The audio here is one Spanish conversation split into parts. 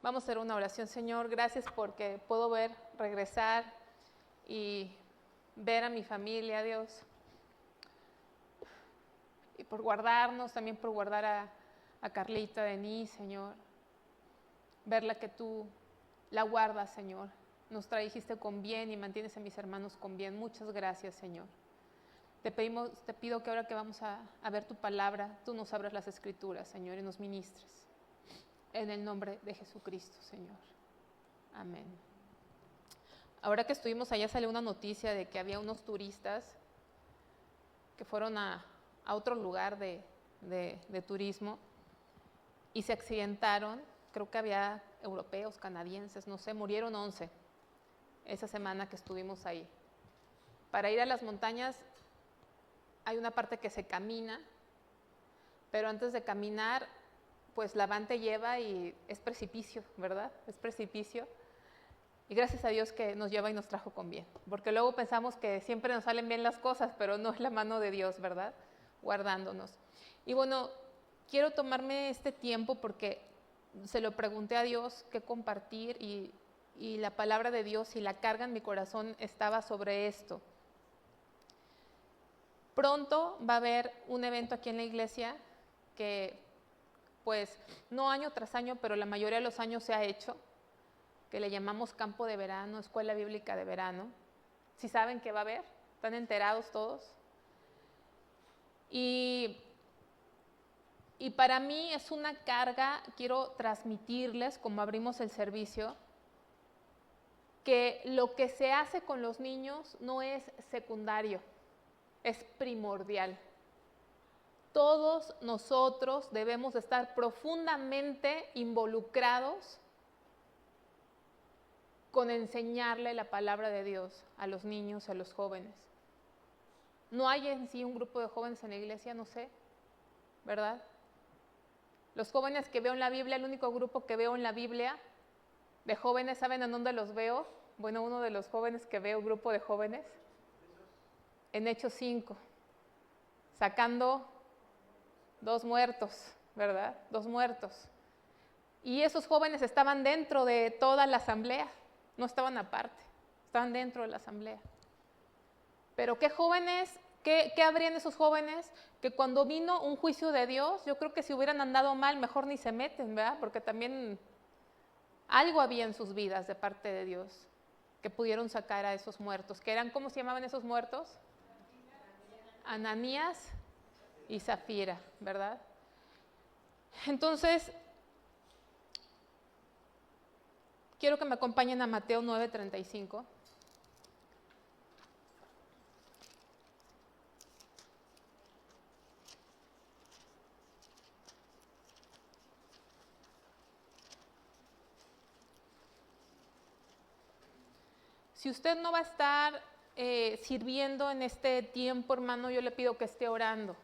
Vamos a hacer una oración. Señor, gracias porque puedo regresar y ver a mi familia, Dios. Y por guardarnos, también por guardar a Carlita, Denise, Señor. Verla que tú la guardas, Señor. Nos trajiste con bien y mantienes a mis hermanos con bien. Muchas gracias, Señor. Te pido que ahora que vamos a ver tu palabra, tú nos abras las escrituras, Señor, y nos ministres. En el nombre de Jesucristo, Señor. Amén. Ahora que estuvimos allá salió una noticia de que había unos turistas que fueron a otro lugar de turismo y se accidentaron. Creo que había europeos, canadienses, no sé, murieron 11 esa semana que estuvimos ahí. Para ir a las montañas hay una parte que se camina, pero antes de caminar, pues la van te lleva y es precipicio, ¿verdad? Es precipicio. Y gracias a Dios que nos lleva y nos trajo con bien, porque luego pensamos que siempre nos salen bien las cosas, pero no es la mano de Dios, ¿verdad? Guardándonos. Y bueno, quiero tomarme este tiempo porque se lo pregunté a Dios qué compartir y la palabra de Dios y la carga en mi corazón estaba sobre esto. Pronto va a haber un evento aquí en la iglesia que, pues, no año tras año, pero la mayoría de los años se ha hecho, que le llamamos campo de verano, escuela bíblica de verano. ¿Sí saben qué va a haber? ¿Están enterados todos? Y para mí es una carga, quiero transmitirles, como abrimos el servicio, que lo que se hace con los niños no es secundario, es primordial. Todos nosotros debemos estar profundamente involucrados con enseñarle la palabra de Dios a los niños, a los jóvenes. No hay en sí un grupo de jóvenes en la iglesia, no sé, ¿verdad? Los jóvenes que veo en la Biblia, el único grupo que veo en la Biblia de jóvenes, ¿saben en dónde los veo? Bueno, uno de los jóvenes que veo, grupo de jóvenes, en Hechos 5, sacando 2 muertos, ¿verdad? 2 muertos. Y esos jóvenes estaban dentro de toda la asamblea, no estaban aparte, estaban dentro de la asamblea. Pero ¿qué jóvenes, qué habrían esos jóvenes? Que cuando vino un juicio de Dios, yo creo que si hubieran andado mal, mejor ni se meten, ¿verdad? Porque también algo había en sus vidas de parte de Dios que pudieron sacar a esos muertos, que eran, ¿cómo se llamaban esos muertos? Ananías y Zafira, ¿verdad? Entonces, quiero que me acompañen a Mateo 9:35. Si usted no va a estar sirviendo en este tiempo, hermano, yo le pido que esté orando.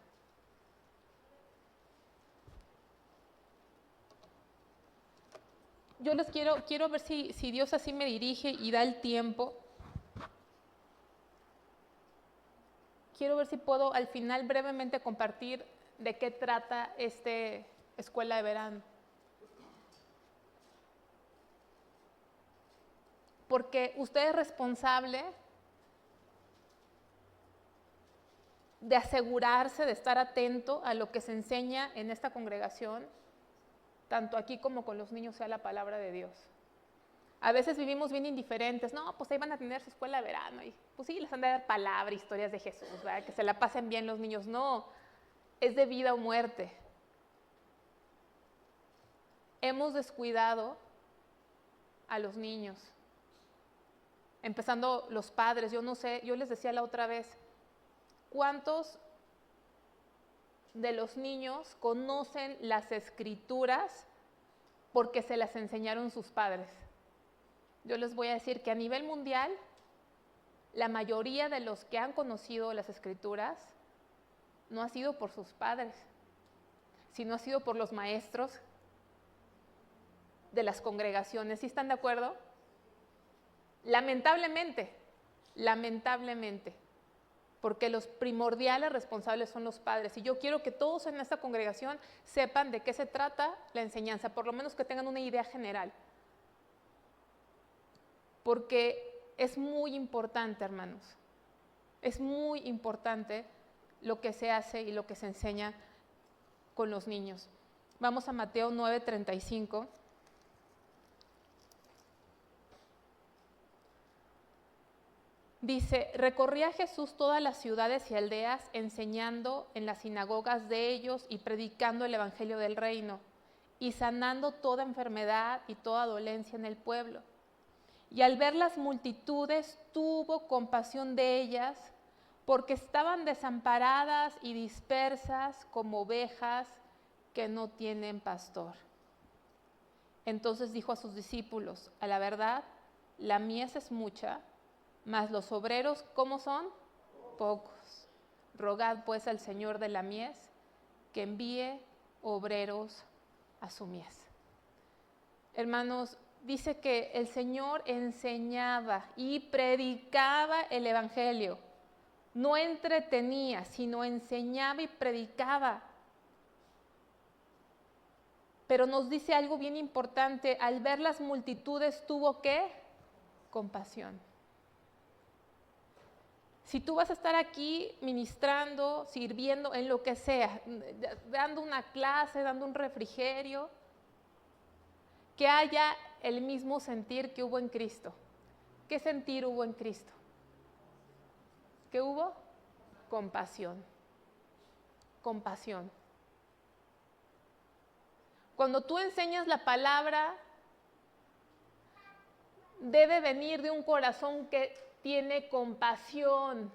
Yo les quiero ver si Dios así me dirige y da el tiempo. Quiero ver si puedo al final brevemente compartir de qué trata esta escuela de verano. Porque usted es responsable de asegurarse, de estar atento a lo que se enseña en esta congregación, tanto aquí como con los niños, sea la palabra de Dios. A veces vivimos bien indiferentes, no, pues ahí van a tener su escuela de verano, y pues sí, les han de dar palabra, historias de Jesús, ¿verdad? Que se la pasen bien los niños. No, es de vida o muerte. Hemos descuidado a los niños, empezando los padres. Yo no sé, yo les decía la otra vez, ¿cuántos de los niños conocen las escrituras porque se las enseñaron sus padres? Yo les voy a decir que a nivel mundial, la mayoría de los que han conocido las escrituras no ha sido por sus padres, sino ha sido por los maestros de las congregaciones. ¿Sí están de acuerdo? Lamentablemente, porque los primordiales responsables son los padres. Y yo quiero que todos en esta congregación sepan de qué se trata la enseñanza, por lo menos que tengan una idea general. porque es muy importante, hermanos. Es muy importante lo que se hace y lo que se enseña con los niños. Vamos a Mateo 9:35. Dice, recorría Jesús todas las ciudades y aldeas, enseñando en las sinagogas de ellos y predicando el evangelio del reino, y sanando toda enfermedad y toda dolencia en el pueblo. Y al ver las multitudes, tuvo compasión de ellas, porque estaban desamparadas y dispersas como ovejas que no tienen pastor. Entonces dijo a sus discípulos, a la verdad, la mies es mucha, mas los obreros, ¿cómo son? Pocos. Rogad pues al Señor de la mies que envíe obreros a su mies. Hermanos, dice que el Señor enseñaba y predicaba el evangelio. No entretenía, sino enseñaba y predicaba. Pero nos dice algo bien importante, al ver las multitudes tuvo ¿qué? Compasión. Si tú vas a estar aquí ministrando, sirviendo, en lo que sea, dando una clase, dando un refrigerio, que haya el mismo sentir que hubo en Cristo. ¿Qué sentir hubo en Cristo? ¿Qué hubo? Compasión. Compasión. Cuando tú enseñas la palabra, debe venir de un corazón que tiene compasión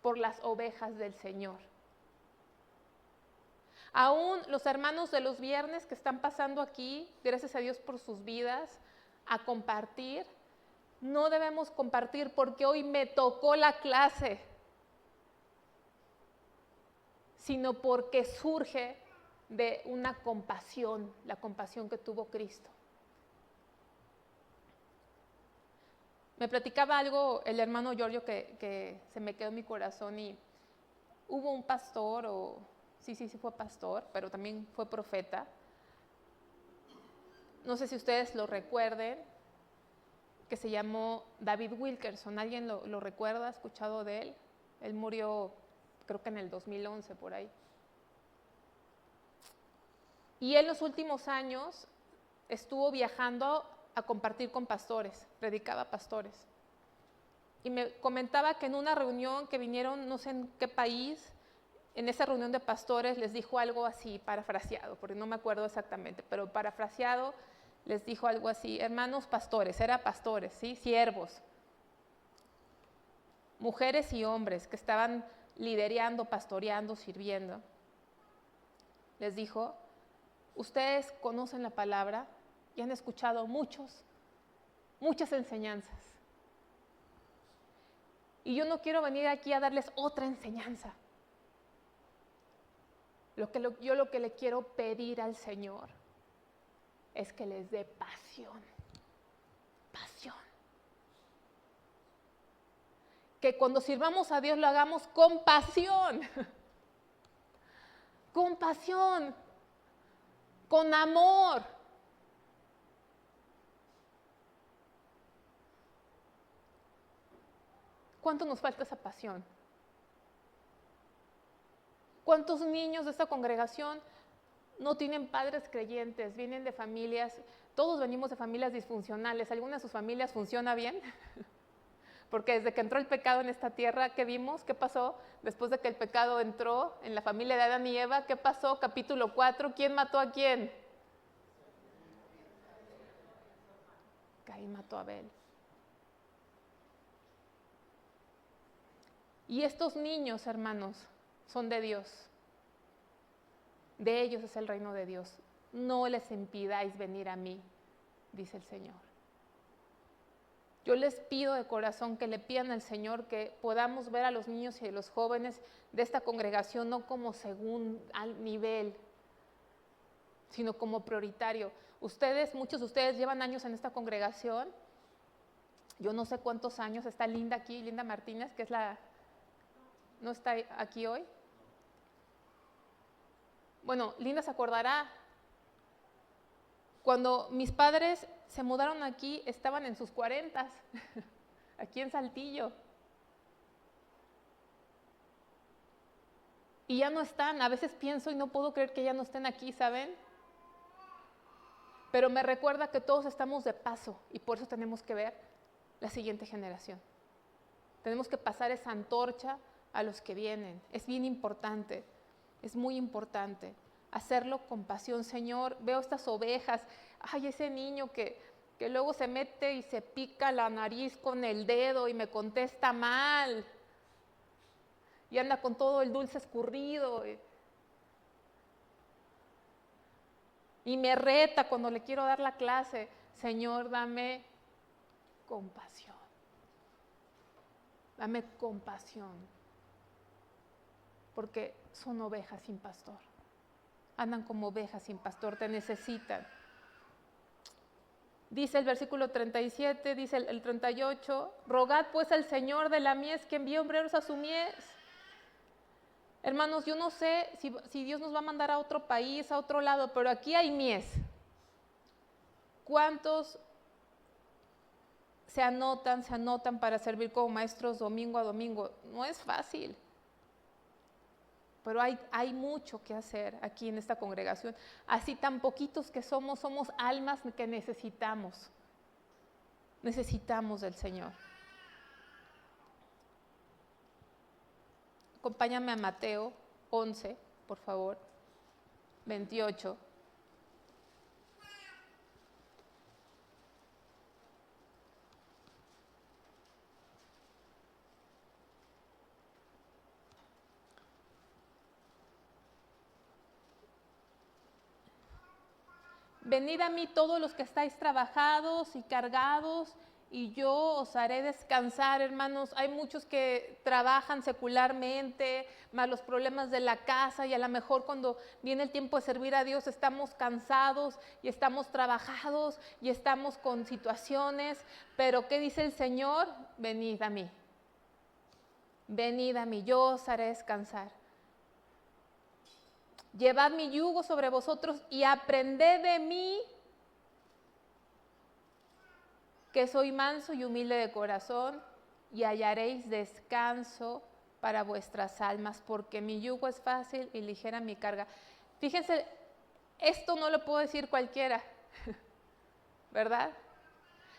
por las ovejas del Señor. Aún los hermanos de los viernes que están pasando aquí, gracias a Dios por sus vidas, a compartir, no debemos compartir porque hoy me tocó la clase, sino porque surge de una compasión, la compasión que tuvo Cristo. Me platicaba algo el hermano Giorgio que se me quedó en mi corazón y hubo un pastor, sí fue pastor, pero también fue profeta. No sé si ustedes lo recuerden, que se llamó David Wilkerson. ¿Alguien lo recuerda? ¿Ha escuchado de él? Él murió creo que en el 2011 por ahí. Y en los últimos años estuvo viajando a compartir con pastores, predicaba a pastores. Y me comentaba que en una reunión que vinieron, no sé en qué país, en esa reunión de pastores les dijo algo así, parafraseado, porque no me acuerdo exactamente, pero parafraseado les dijo algo así, hermanos pastores, era pastores, ¿sí? Siervos, mujeres y hombres que estaban liderando, pastoreando, sirviendo. Les dijo, ustedes conocen la palabra y han escuchado muchas enseñanzas. Y yo no quiero venir aquí a darles otra enseñanza. Yo lo que le quiero pedir al Señor es que les dé pasión. Pasión. Que cuando sirvamos a Dios lo hagamos con pasión. Con pasión. Con amor. ¿Cuánto nos falta esa pasión? ¿Cuántos niños de esta congregación no tienen padres creyentes? Vienen de familias, todos venimos de familias disfuncionales. ¿Alguna de sus familias funciona bien? Porque desde que entró el pecado en esta tierra, ¿qué vimos? ¿Qué pasó? Después de que el pecado entró en la familia de Adán y Eva, ¿qué pasó? Capítulo 4, ¿quién mató a quién? Caín mató a Abel. Y estos niños, hermanos, son de Dios. De ellos es el reino de Dios. No les impidáis venir a mí, dice el Señor. Yo les pido de corazón que le pidan al Señor que podamos ver a los niños y a los jóvenes de esta congregación no como según al nivel, sino como prioritario. Muchos de ustedes llevan años en esta congregación. Yo no sé cuántos años. Está Linda aquí, Linda Martínez, que es ¿no está aquí hoy? Bueno, Linda se acordará. Cuando mis padres se mudaron aquí, estaban en sus 40, aquí en Saltillo. Y ya no están. A veces pienso y no puedo creer que ya no estén aquí, ¿saben? Pero me recuerda que todos estamos de paso y por eso tenemos que ver la siguiente generación. Tenemos que pasar esa antorcha a los que vienen. Es bien importante, es muy importante hacerlo con pasión. Señor, veo estas ovejas, ay, ese niño que luego se mete y se pica la nariz con el dedo y me contesta mal y anda con todo el dulce escurrido y me reta cuando le quiero dar la clase. Señor, dame compasión. Dame compasión, porque son ovejas sin pastor. Andan como ovejas sin pastor, te necesitan. Dice el versículo 37, dice el 38, rogad pues al Señor de la mies que envíe obreros a su mies. Hermanos, yo no sé si Dios nos va a mandar a otro país, a otro lado, pero aquí hay mies. ¿Cuántos se anotan para servir como maestros domingo a domingo? No es fácil, pero hay mucho que hacer aquí en esta congregación. Así tan poquitos que somos almas que necesitamos del Señor. Acompáñame a Mateo 11, por favor, 28. Venid a mí todos los que estáis trabajados y cargados, y yo os haré descansar. Hermanos, hay muchos que trabajan secularmente, más los problemas de la casa, y a lo mejor cuando viene el tiempo de servir a Dios estamos cansados y estamos trabajados y estamos con situaciones, pero ¿qué dice el Señor? Venid a mí, yo os haré descansar. Llevad mi yugo sobre vosotros y aprended de mí, que soy manso y humilde de corazón, y hallaréis descanso para vuestras almas, porque mi yugo es fácil y ligera mi carga. Fíjense, esto no lo puedo decir cualquiera, ¿verdad?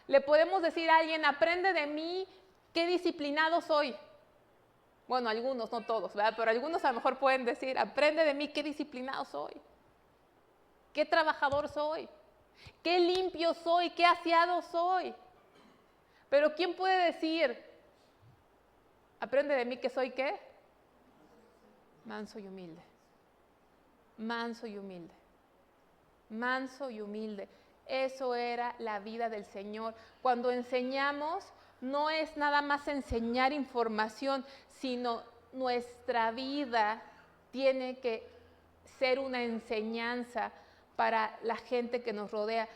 Le podemos decir a alguien, aprende de mí, qué disciplinado soy. Bueno, algunos, no todos, ¿verdad? Pero algunos a lo mejor pueden decir, aprende de mí, qué disciplinado soy, qué trabajador soy, qué limpio soy, qué aseado soy. Pero ¿quién puede decir, aprende de mí que soy qué? Manso y humilde. Manso y humilde. Manso y humilde. Eso era la vida del Señor. Cuando enseñamos, no es nada más enseñar información, sino nuestra vida tiene que ser una enseñanza para la gente que nos rodea,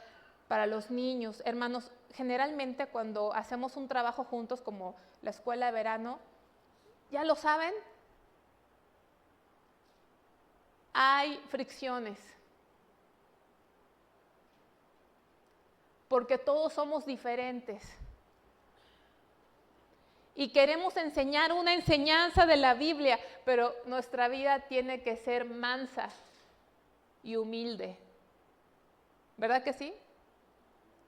para los niños. Hermanos, generalmente cuando hacemos un trabajo juntos como la escuela de verano, ya lo saben, hay fricciones, porque todos somos diferentes. Y queremos enseñar una enseñanza de la Biblia, pero nuestra vida tiene que ser mansa y humilde. ¿Verdad que sí?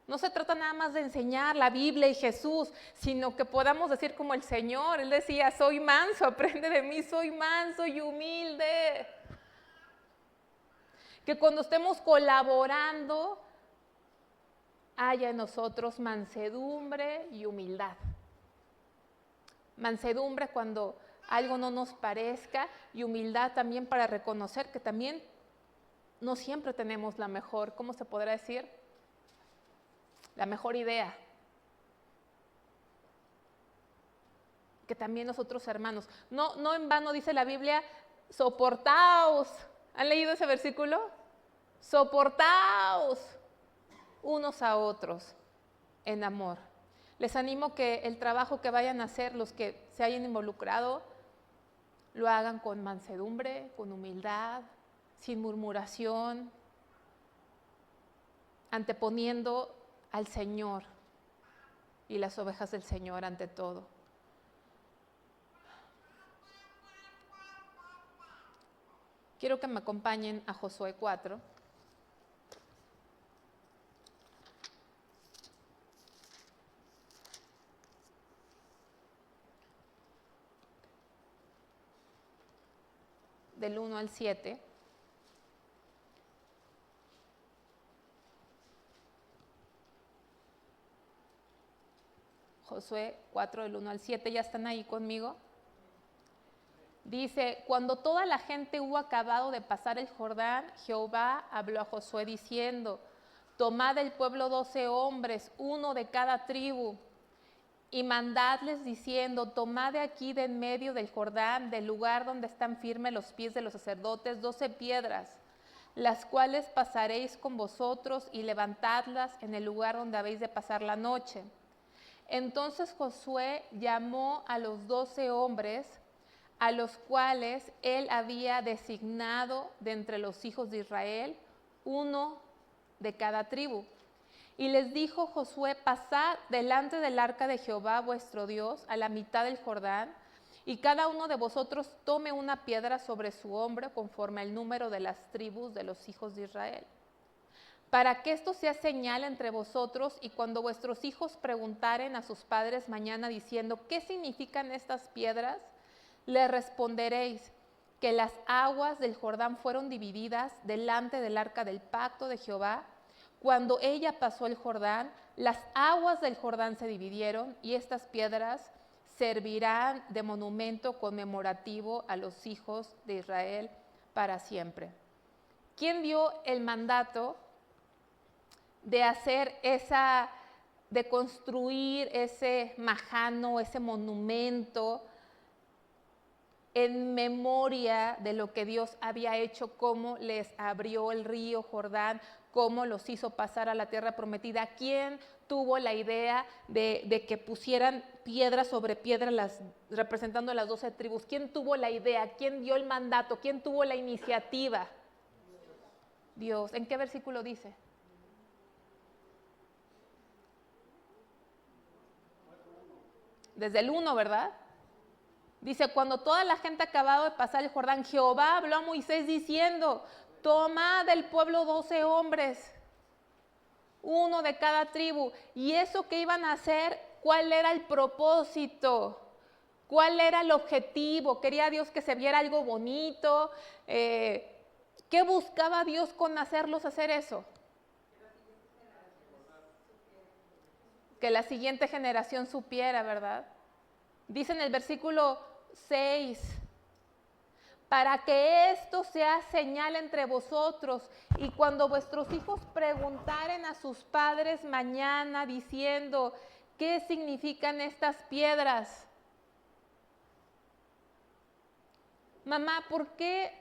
No se trata nada más de enseñar la Biblia y Jesús, sino que podamos decir como el Señor. Él decía, soy manso, aprende de mí, soy manso y humilde. Que cuando estemos colaborando, haya en nosotros mansedumbre y humildad. Mansedumbre cuando algo no nos parezca, y humildad también para reconocer que también no siempre tenemos la mejor, ¿cómo se podrá decir? La mejor idea. Que también nosotros, hermanos, no en vano dice la Biblia, soportaos. ¿Han leído ese versículo? Soportaos unos a otros en amor. Les animo que el trabajo que vayan a hacer, los que se hayan involucrado, lo hagan con mansedumbre, con humildad, sin murmuración. anteponiendo al Señor y las ovejas del Señor ante todo. Quiero que me acompañen a Josué 4. Del 1 al 7. Josué 4, del 1 al 7, ¿ya están ahí conmigo? Dice, cuando toda la gente hubo acabado de pasar el Jordán, Jehová habló a Josué diciendo, tomad del pueblo 12 hombres, uno de cada tribu, y mandadles diciendo, tomad de aquí de en medio del Jordán, del lugar donde están firmes los pies de los sacerdotes, 12 piedras, las cuales pasaréis con vosotros y levantadlas en el lugar donde habéis de pasar la noche. Entonces Josué llamó a los 12 hombres, a los cuales él había designado de entre los hijos de Israel, uno de cada tribu. Y les dijo Josué, pasad delante del arca de Jehová vuestro Dios a la mitad del Jordán, y cada uno de vosotros tome una piedra sobre su hombro conforme al número de las tribus de los hijos de Israel. Para que esto sea señal entre vosotros, y cuando vuestros hijos preguntaren a sus padres mañana diciendo, ¿qué significan estas piedras? Le responderéis que las aguas del Jordán fueron divididas delante del arca del pacto de Jehová. Cuando ella pasó el Jordán, las aguas del Jordán se dividieron y estas piedras servirán de monumento conmemorativo a los hijos de Israel para siempre. ¿Quién dio el mandato de hacer de construir ese majano, ese monumento en memoria de lo que Dios había hecho, cómo les abrió el río Jordán, cómo los hizo pasar a la tierra prometida? ¿Quién tuvo la idea de que pusieran piedra sobre piedra representando a las 12 tribus? ¿Quién tuvo la idea? ¿Quién dio el mandato? ¿Quién tuvo la iniciativa? Dios. ¿En qué versículo dice? Desde el 1, ¿verdad? Dice, cuando toda la gente acabado de pasar el Jordán, Jehová habló a Moisés diciendo, toma del pueblo 12 hombres, uno de cada tribu. ¿Y eso qué iban a hacer? ¿Cuál era el propósito? ¿Cuál era el objetivo? ¿Quería Dios que se viera algo bonito? ¿Qué buscaba Dios con hacerlos hacer eso? Que la siguiente generación supiera, ¿verdad? Dice en el versículo 6, para que esto sea señal entre vosotros, y cuando vuestros hijos preguntaren a sus padres mañana diciendo, ¿qué significan estas piedras? Mamá, ¿por qué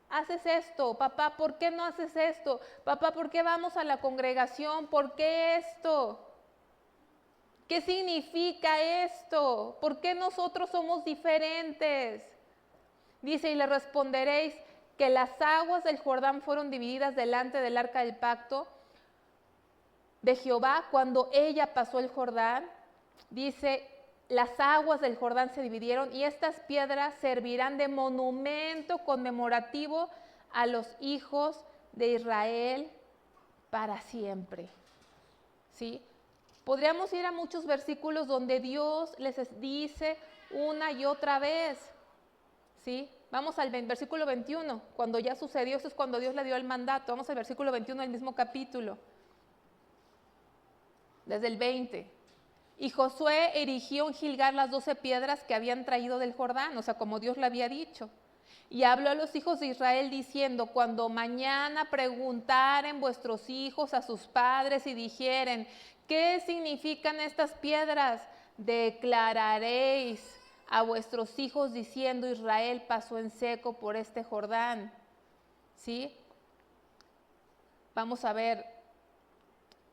haces esto? Papá, ¿por qué no haces esto? Papá, ¿por qué vamos a la congregación? ¿Por qué esto? ¿Qué significa esto? ¿Por qué nosotros somos diferentes? Dice, y le responderéis que las aguas del Jordán fueron divididas delante del arca del pacto de Jehová cuando ella pasó el Jordán. Dice, las aguas del Jordán se dividieron y estas piedras servirán de monumento conmemorativo a los hijos de Israel para siempre. ¿Sí? Podríamos ir a muchos versículos donde Dios les dice una y otra vez, ¿sí? Vamos al versículo 21, cuando ya sucedió, eso es cuando Dios le dio el mandato. Vamos al versículo 21 del mismo capítulo, desde el 20. Y Josué erigió en Gilgal las 12 piedras que habían traído del Jordán, o sea, como Dios le había dicho. Y habló a los hijos de Israel diciendo, cuando mañana preguntaren vuestros hijos a sus padres y dijeren, ¿qué significan estas piedras? Declararéis a vuestros hijos diciendo, Israel pasó en seco por este Jordán. ¿Sí? Vamos a ver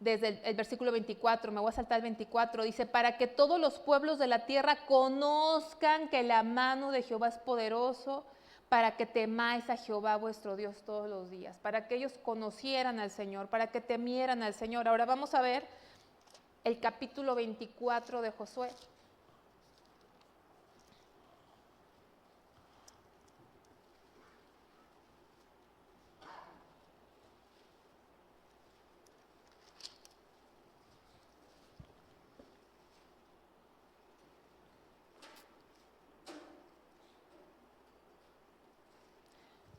desde el versículo 24, me voy a saltar el 24, dice, para que todos los pueblos de la tierra conozcan que la mano de Jehová es poderoso para que temáis a Jehová vuestro Dios todos los días, para que ellos conocieran al Señor, para que temieran al Señor. Ahora vamos a ver el capítulo 24 de Josué.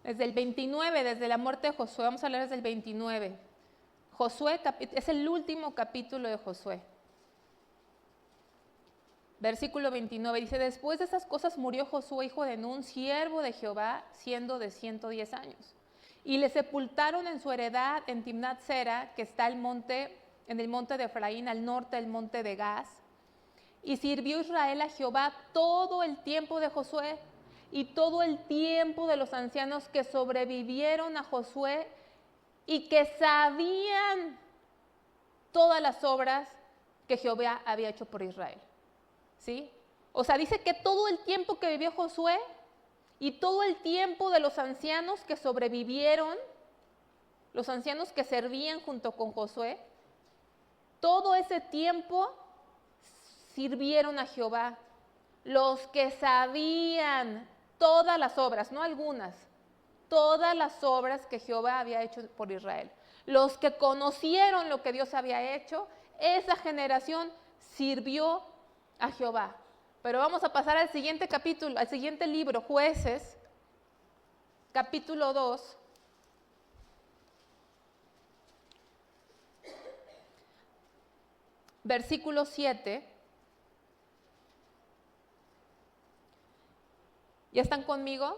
Desde el 29, desde la muerte de Josué, vamos a leer desde el 29. Josué es el último capítulo de Josué. Versículo 29 dice, después de esas cosas murió Josué, hijo de Nun, siervo de Jehová, siendo de 110 años. Y le sepultaron en su heredad en Timnat Sera, que está en el monte de Efraín, al norte del monte de Gaz. Y sirvió Israel a Jehová todo el tiempo de Josué y todo el tiempo de los ancianos que sobrevivieron a Josué y que sabían todas las obras que Jehová había hecho por Israel. ¿Sí? O sea, dice que todo el tiempo que vivió Josué y todo el tiempo de los ancianos que sobrevivieron, los ancianos que servían junto con Josué, todo ese tiempo sirvieron a Jehová. Los que sabían todas las obras, no algunas, todas las obras que Jehová había hecho por Israel. Los que conocieron lo que Dios había hecho, esa generación sirvió a Jehová. Pero vamos a pasar al siguiente capítulo, al siguiente libro, Jueces, capítulo 2. Versículo 7. ¿Ya están conmigo?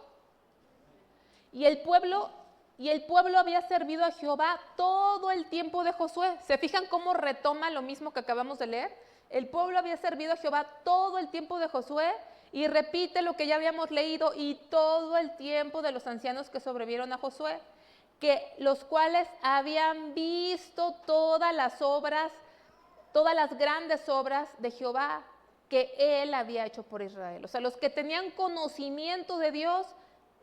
Y el pueblo había servido a Jehová todo el tiempo de Josué. ¿Se fijan cómo retoma lo mismo que acabamos de leer? El pueblo había servido a Jehová todo el tiempo de Josué y repite lo que ya habíamos leído y todo el tiempo de los ancianos que sobrevivieron a Josué, que los cuales habían visto todas las obras, todas las grandes obras de Jehová que él había hecho por Israel. O sea, los que tenían conocimiento de Dios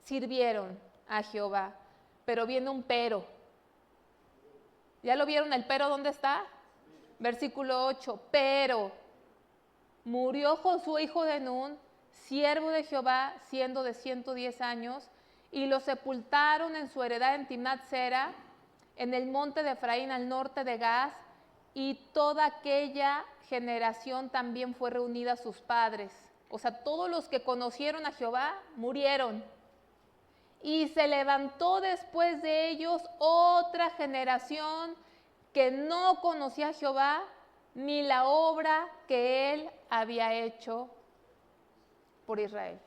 sirvieron a Jehová. Pero viene un pero. ¿Ya lo vieron el pero? ¿Dónde está? Versículo 8. Pero murió Josué, hijo de Nun, siervo de Jehová, siendo de 110 años, y lo sepultaron en su heredad en Timnat Sera, en el monte de Efraín, al norte de Gaz, y toda aquella generación también fue reunida a sus padres. O sea, todos los que conocieron a Jehová murieron. Y se levantó después de ellos otra generación que no conocía a Jehová ni la obra que él había hecho por Israel.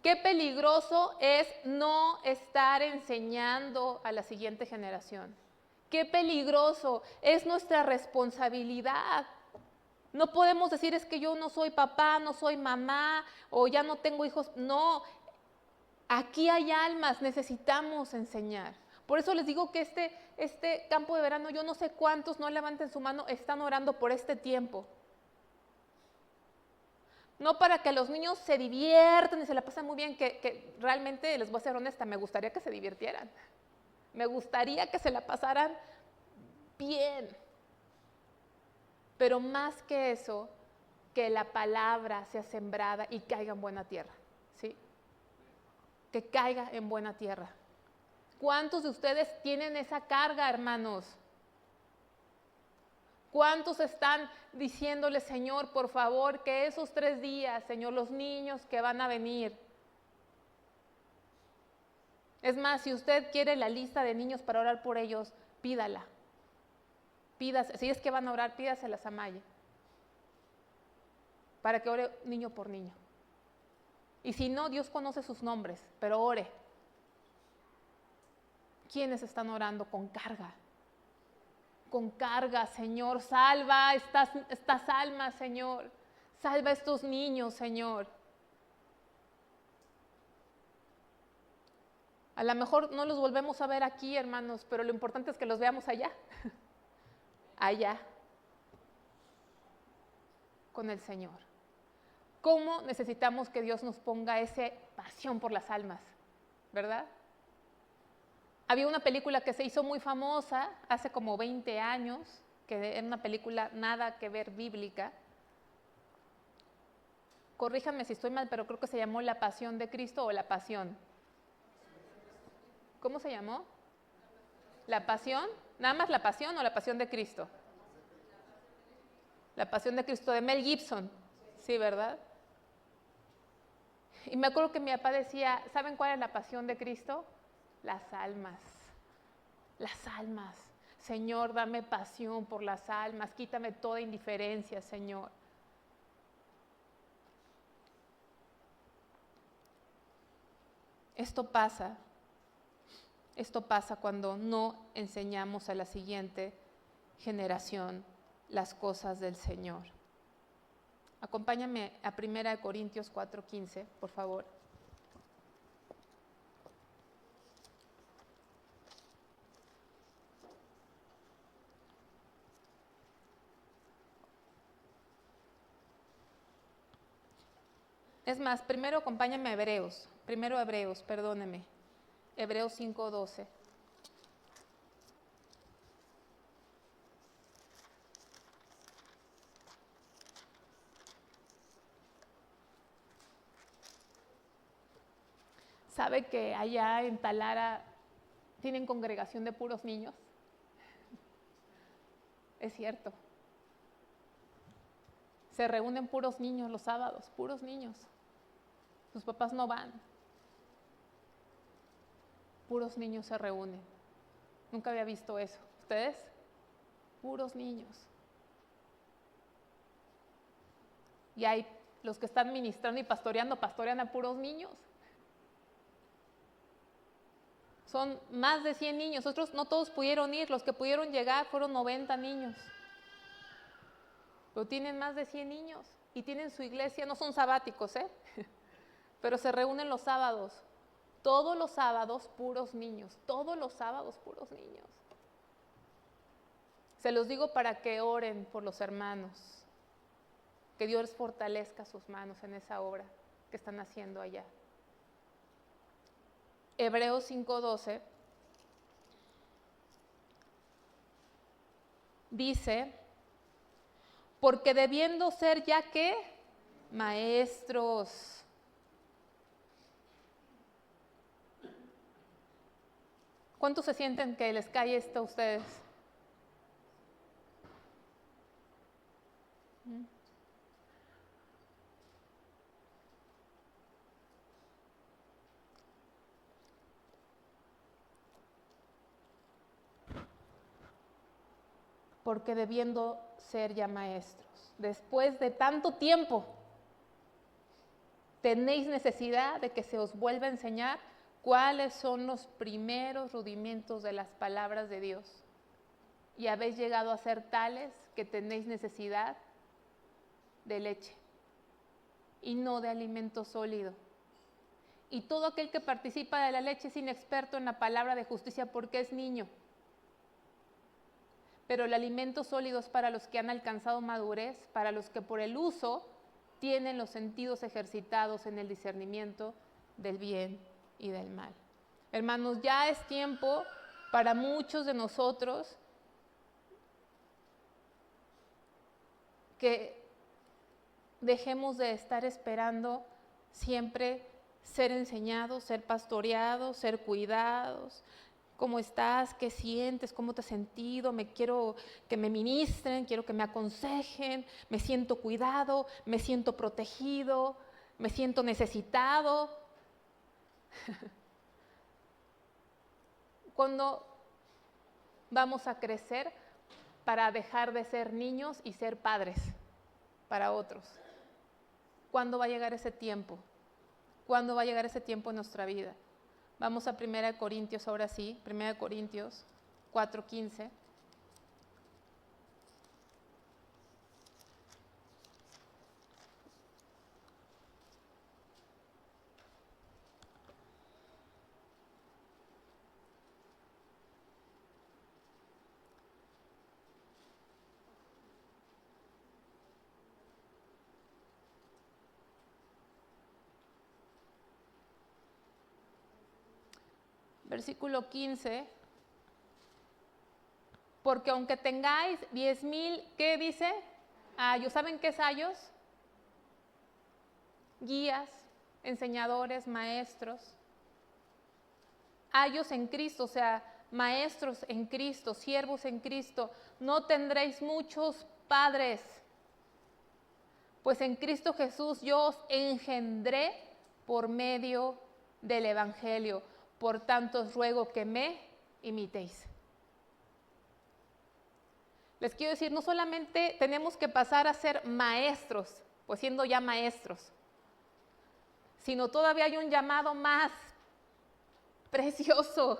Qué peligroso es no estar enseñando a la siguiente generación. Qué peligroso es nuestra responsabilidad. No podemos decir es que yo no soy papá, no soy mamá o ya no tengo hijos. No, aquí hay almas, necesitamos enseñar. Por eso les digo que este campo de verano, yo no sé cuántos, no levanten su mano, están orando por este tiempo. No para que los niños se diviertan y se la pasen muy bien, que realmente, les voy a ser honesta, me gustaría que se divirtieran. Me gustaría que se la pasaran bien. Pero más que eso, que la palabra sea sembrada y caiga en buena tierra, ¿sí? Que caiga en buena tierra. ¿Cuántos de ustedes tienen esa carga, hermanos? ¿Cuántos están diciéndole, Señor, por favor, que esos 3 días, Señor, los niños que van a venir? Es más, si usted quiere la lista de niños para orar por ellos, pídala. Pídase, si es que van a orar, pídasela a Samaye, para que ore niño por niño. Y si no, Dios conoce sus nombres, pero ore. ¿Quiénes están orando con carga? Con carga, Señor, salva estas almas, Señor. Salva a estos niños, Señor. A lo mejor no los volvemos a ver aquí, hermanos, pero lo importante es que los veamos allá. Allá. Con el Señor. ¿Cómo necesitamos que Dios nos ponga esa pasión por las almas? ¿Verdad? Había una película que se hizo muy famosa hace como 20 años, que era una película nada que ver bíblica. Corríjanme si estoy mal, pero creo que se llamó La Pasión de Cristo o La Pasión. ¿Cómo se llamó? ¿La Pasión? ¿Nada más La Pasión o La Pasión de Cristo? La Pasión de Cristo de Mel Gibson. Sí, ¿verdad? Y me acuerdo que mi papá decía, ¿saben cuál es la pasión de Cristo? Las almas. Las almas. Señor, dame pasión por las almas. Quítame toda indiferencia, Señor. Esto pasa cuando no enseñamos a la siguiente generación las cosas del Señor. Acompáñame a 1 Corintios 4:15, por favor. Es más, primero acompáñame a Hebreos. Primero Hebreos, perdóneme. Hebreos 5:12. ¿Sabe que allá en Talara tienen congregación de puros niños? Es cierto. Se reúnen puros niños los sábados, puros niños. Sus papás no van. Puros niños se reúnen. Nunca había visto eso. ¿Ustedes? Puros niños. Y hay los que están ministrando y pastorean a puros niños. Son más de 100 niños. Otros no todos pudieron ir. Los que pudieron llegar fueron 90 niños. Pero tienen más de 100 niños. Y tienen su iglesia. No son sabáticos, pero se reúnen los sábados. Todos los sábados puros niños. Todos los sábados puros niños. Se los digo para que oren por los hermanos. Que Dios fortalezca sus manos en esa obra que están haciendo allá. Hebreos 5:12 dice, porque debiendo ser ya que maestros. ¿Cuántos se sienten que les cae esto a ustedes? Porque debiendo ser ya maestros, después de tanto tiempo, tenéis necesidad de que se os vuelva a enseñar cuáles son los primeros rudimentos de las palabras de Dios. Y habéis llegado a ser tales que tenéis necesidad de leche y no de alimento sólido. Y todo aquel que participa de la leche es inexperto en la palabra de justicia porque es niño. Pero el alimento sólido es para los que han alcanzado madurez, para los que por el uso tienen los sentidos ejercitados en el discernimiento del bien y del mal. Hermanos, ya es tiempo para muchos de nosotros que dejemos de estar esperando siempre ser enseñados, ser pastoreados, ser cuidados. ¿Cómo estás? ¿Qué sientes? ¿Cómo te has sentido? Quiero que me ministren, quiero que me aconsejen, me siento cuidado, me siento protegido, me siento necesitado. ¿Cuándo vamos a crecer para dejar de ser niños y ser padres para otros? ¿Cuándo va a llegar ese tiempo? ¿Cuándo va a llegar ese tiempo en nuestra vida? Vamos a 1 Corintios, ahora sí, 1 Corintios 4:15. versículo 15. Porque aunque tengáis 10,000, ¿qué dice? Ayos. ¿Saben qué es ayos? Guías, enseñadores, maestros. Ayos en Cristo, o sea, maestros en Cristo, siervos en Cristo. No tendréis muchos padres, pues en Cristo Jesús yo os engendré por medio del Evangelio. Por tanto os ruego que me imitéis. Les quiero decir, no solamente tenemos que pasar a ser maestros, pues siendo ya maestros, sino todavía hay un llamado más precioso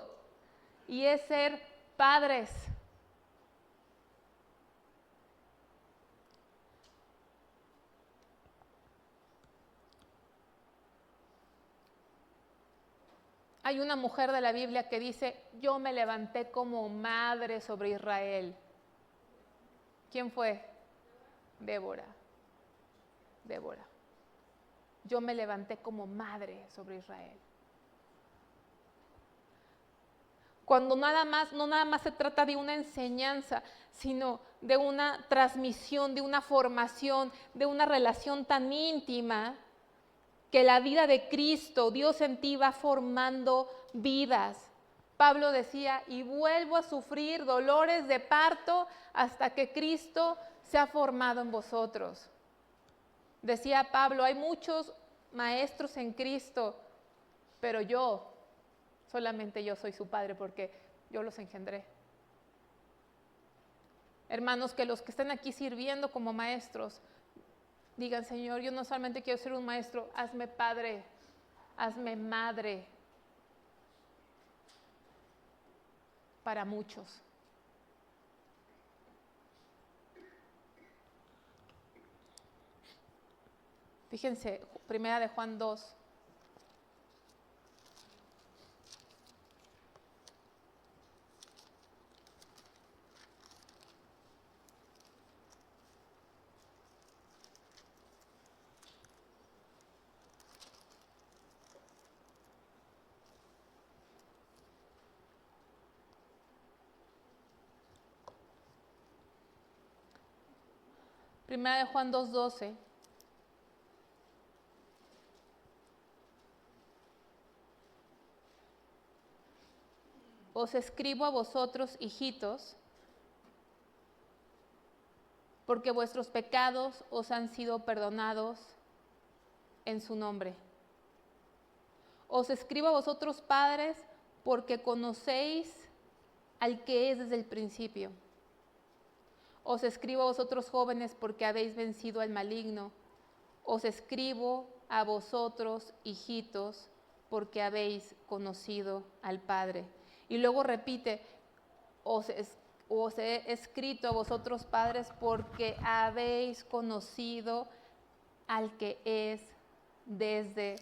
y es ser padres. Hay una mujer de la Biblia que dice, yo me levanté como madre sobre Israel. ¿Quién fue? Débora. Débora. Yo me levanté como madre sobre Israel. Cuando no nada más se trata de una enseñanza, sino de una transmisión, de una formación, de una relación tan íntima, que la vida de Cristo, Dios en ti va formando vidas. Pablo decía, y vuelvo a sufrir dolores de parto hasta que Cristo se ha formado en vosotros. Decía Pablo, hay muchos maestros en Cristo, pero solamente yo soy su padre porque yo los engendré. Hermanos, que los que estén aquí sirviendo como maestros, digan, Señor, yo no solamente quiero ser un maestro, hazme padre, hazme madre para muchos. Fíjense, primera de Juan 2. Primera de Juan 2:12. Os escribo a vosotros, hijitos, porque vuestros pecados os han sido perdonados en su nombre. Os escribo a vosotros, padres, porque conocéis al que es desde el principio. Os escribo a vosotros, jóvenes, porque habéis vencido al maligno. Os escribo a vosotros, hijitos, porque habéis conocido al Padre. Y luego repite, os he escrito a vosotros, padres, porque habéis conocido al que es desde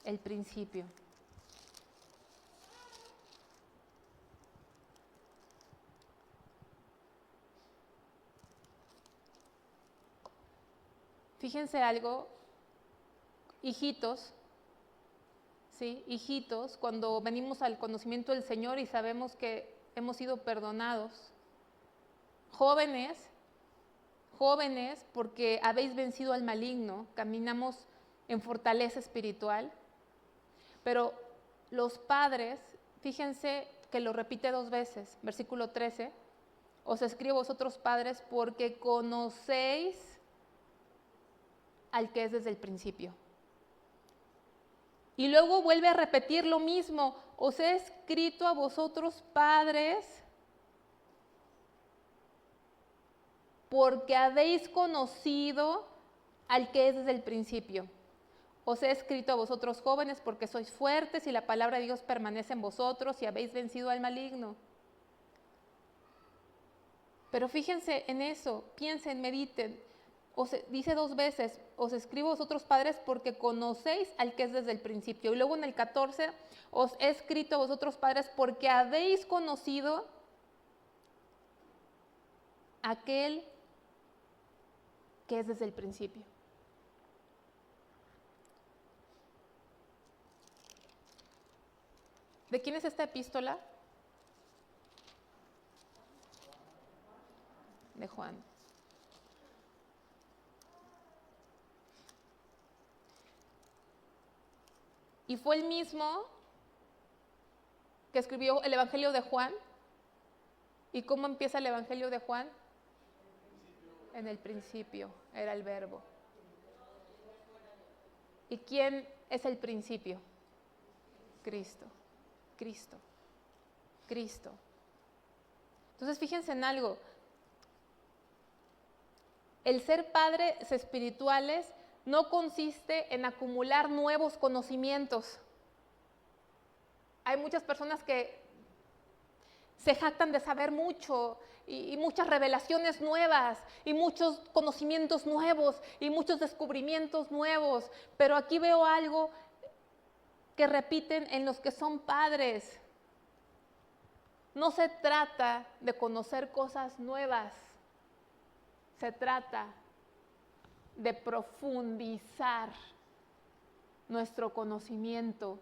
el principio. Fíjense algo, hijitos, ¿sí? Hijitos, cuando venimos al conocimiento del Señor y sabemos que hemos sido perdonados. Jóvenes, porque habéis vencido al maligno, caminamos en fortaleza espiritual. Pero los padres, fíjense que lo repite 2 veces, versículo 13, os escribo a vosotros, padres, porque conocéis al que es desde el principio. Y luego vuelve a repetir lo mismo, os he escrito a vosotros, padres, porque habéis conocido al que es desde el principio. Os he escrito a vosotros, jóvenes, porque sois fuertes y la palabra de Dios permanece en vosotros y habéis vencido al maligno. Pero fíjense en eso, piensen, mediten. Dice 2 veces, os escribo a vosotros, padres, porque conocéis al que es desde el principio. Y luego en el 14, os he escrito a vosotros, padres, porque habéis conocido aquel que es desde el principio. ¿De quién es esta epístola? De Juan. Y fue el mismo que escribió el Evangelio de Juan. ¿Y cómo empieza el Evangelio de Juan? En el principio era el Verbo. ¿Y quién es el principio? Cristo, Cristo, Cristo. Entonces fíjense en algo. El ser padres espirituales no consiste en acumular nuevos conocimientos. Hay muchas personas que se jactan de saber mucho y muchas revelaciones nuevas y muchos conocimientos nuevos y muchos descubrimientos nuevos, pero aquí veo algo que repiten en los que son padres. No se trata de conocer cosas nuevas, se trata de profundizar nuestro conocimiento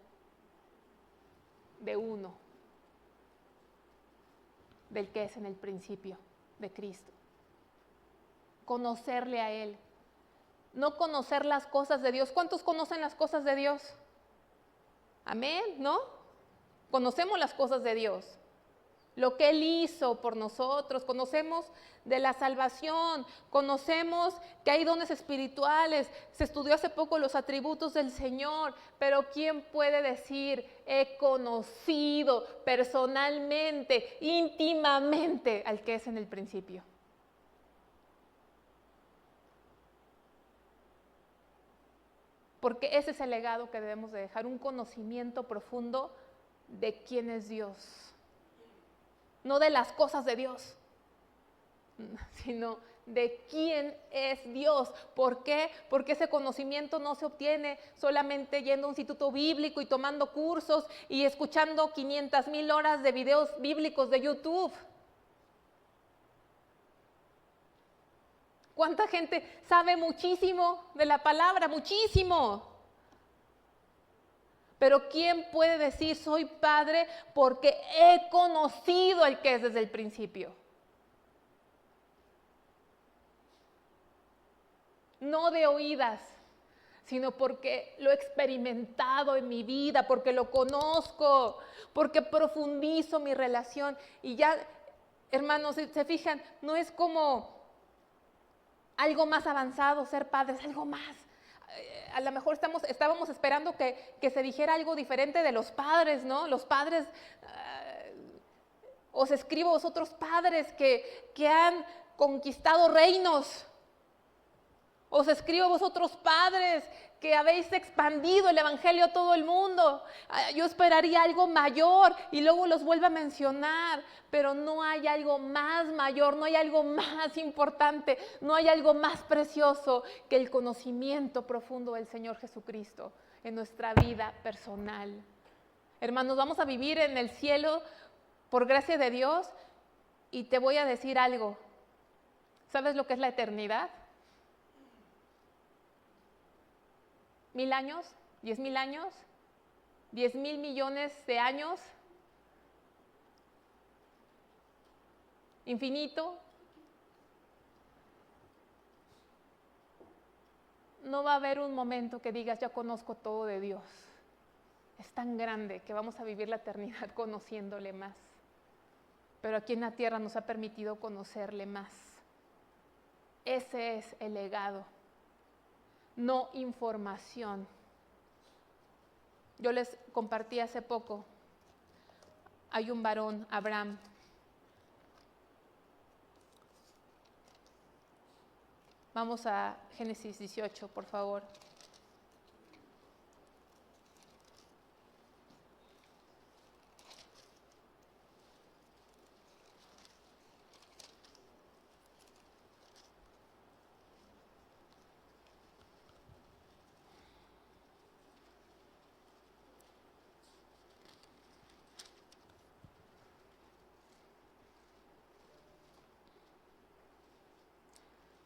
de uno, del que es en el principio, de Cristo. Conocerle a Él, no conocer las cosas de Dios. ¿Cuántos conocen las cosas de Dios? Amén, ¿no? Conocemos las cosas de Dios, lo que Él hizo por nosotros, conocemos de la salvación, conocemos que hay dones espirituales, se estudió hace poco los atributos del Señor, pero ¿quién puede decir, he conocido personalmente, íntimamente al que es en el principio? Porque ese es el legado que debemos de dejar, un conocimiento profundo de quién es Dios. No de las cosas de Dios, sino de quién es Dios. ¿Por qué? Porque ese conocimiento no se obtiene solamente yendo a un instituto bíblico y tomando cursos y escuchando 500,000 horas de videos bíblicos de YouTube. ¿Cuánta gente sabe muchísimo de la palabra? Muchísimo. Pero ¿quién puede decir soy padre porque he conocido al que es desde el principio? No de oídas, sino porque lo he experimentado en mi vida, porque lo conozco, porque profundizo mi relación. Y ya, hermanos, se fijan, no es como algo más avanzado ser padres, algo más. A lo mejor estábamos esperando que se dijera algo diferente de los padres, ¿no? Los padres, os escribo vosotros padres que han conquistado reinos. Os escribo vosotros padres que habéis expandido el evangelio a todo el mundo. Yo esperaría algo mayor y luego los vuelvo a mencionar, pero no hay algo más mayor, no hay algo más importante, no hay algo más precioso que el conocimiento profundo del Señor Jesucristo en nuestra vida personal. Hermanos, vamos a vivir en el cielo por gracia de Dios y te voy a decir algo. ¿Sabes lo que es la eternidad? 1,000 años, 10,000 años, 10,000 millones de años, infinito. No va a haber un momento que digas, ya conozco todo de Dios. Es tan grande que vamos a vivir la eternidad conociéndole más. Pero aquí en la tierra nos ha permitido conocerle más. Ese es el legado. No información. Yo les compartí hace poco, hay un varón, Abraham. Vamos a Génesis 18, por favor.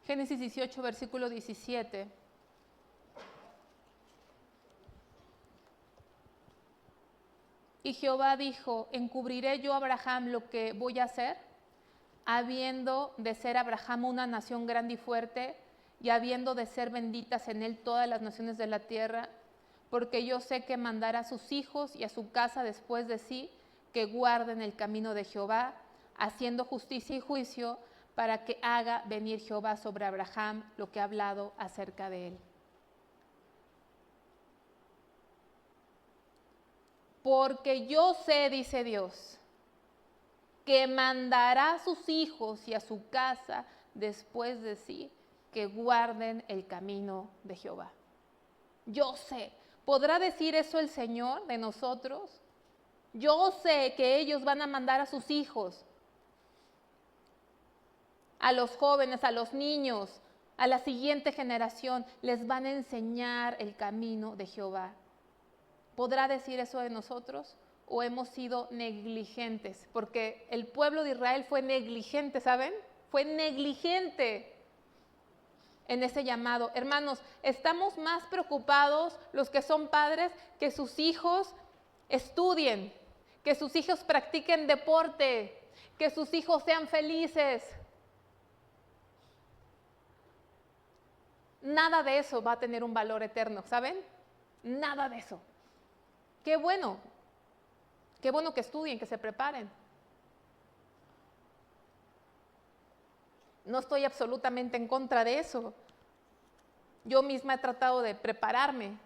Génesis 18, versículo 17. Y Jehová dijo, ¿encubriré yo a Abraham lo que voy a hacer? Habiendo de ser Abraham una nación grande y fuerte, y habiendo de ser benditas en él todas las naciones de la tierra, porque yo sé que mandará a sus hijos y a su casa después de sí, que guarden el camino de Jehová, haciendo justicia y juicio, para que haga venir Jehová sobre Abraham lo que ha hablado acerca de él. Porque yo sé, dice Dios, que mandará a sus hijos y a su casa después de sí, que guarden el camino de Jehová. Yo sé. ¿Podrá decir eso el Señor de nosotros? Yo sé que ellos van a mandar a sus hijos, a los jóvenes, a los niños, a la siguiente generación, les van a enseñar el camino de Jehová. ¿Podrá decir eso de nosotros? ¿O hemos sido negligentes? Porque el pueblo de Israel fue negligente, ¿saben? Fue negligente en ese llamado. Hermanos, estamos más preocupados los que son padres que sus hijos estudien, que sus hijos practiquen deporte, que sus hijos sean felices. Nada de eso va a tener un valor eterno, ¿saben? Nada de eso. Qué bueno que estudien, que se preparen. No estoy absolutamente en contra de eso. Yo misma he tratado de prepararme.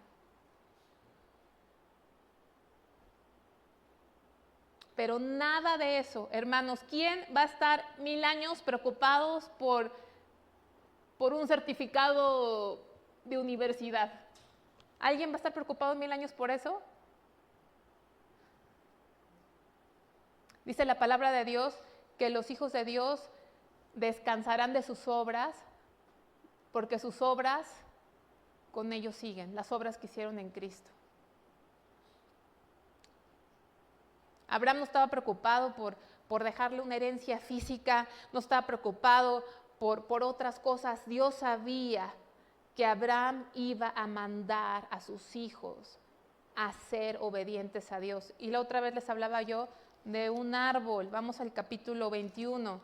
Pero nada de eso, hermanos. ¿Quién va a estar 1000 años preocupados por un certificado de universidad? ¿Alguien va a estar preocupado 1000 años por eso? Dice la palabra de Dios que los hijos de Dios descansarán de sus obras, porque sus obras con ellos siguen, las obras que hicieron en Cristo. Abraham no estaba preocupado por dejarle una herencia física, no estaba preocupado por otras cosas. Dios sabía que Abraham iba a mandar a sus hijos a ser obedientes a Dios. Y la otra vez les hablaba yo de un árbol. Vamos al capítulo 21.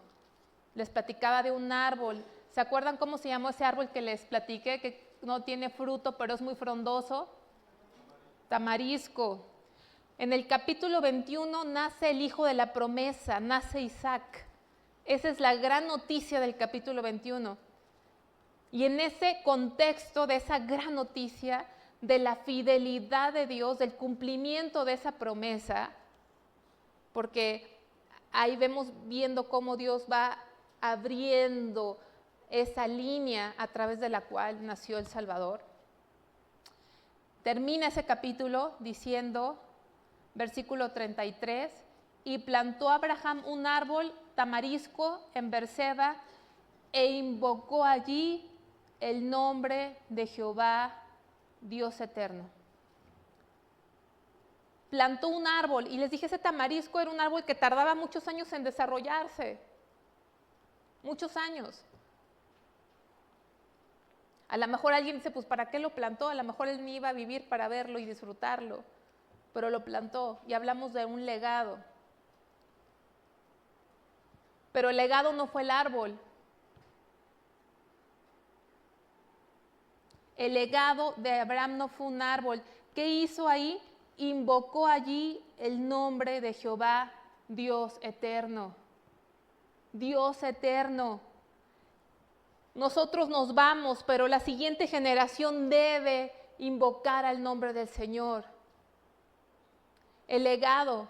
Les platicaba de un árbol. ¿Se acuerdan cómo se llamó ese árbol que les platiqué, que no tiene fruto, pero es muy frondoso? Tamarisco. En el capítulo 21 nace el hijo de la promesa, nace Isaac. Esa es la gran noticia del capítulo 21. Y en ese contexto de esa gran noticia, de la fidelidad de Dios, del cumplimiento de esa promesa, porque ahí vemos viendo cómo Dios va abriendo esa línea a través de la cual nació el Salvador. Termina ese capítulo diciendo, versículo 33, y plantó Abraham un árbol tamarisco en Berseba e invocó allí el nombre de Jehová, Dios eterno. Plantó un árbol, y les dije, ese tamarisco era un árbol que tardaba muchos años en desarrollarse. Muchos años. A lo mejor alguien dice, pues ¿para qué lo plantó? A lo mejor él ni iba a vivir para verlo y disfrutarlo, pero lo plantó, y hablamos de un legado. Pero el legado no fue el árbol. El legado de Abraham no fue un árbol. ¿Qué hizo ahí? Invocó allí el nombre de Jehová, Dios eterno. Dios eterno. Nosotros nos vamos, pero la siguiente generación debe invocar al nombre del Señor. El legado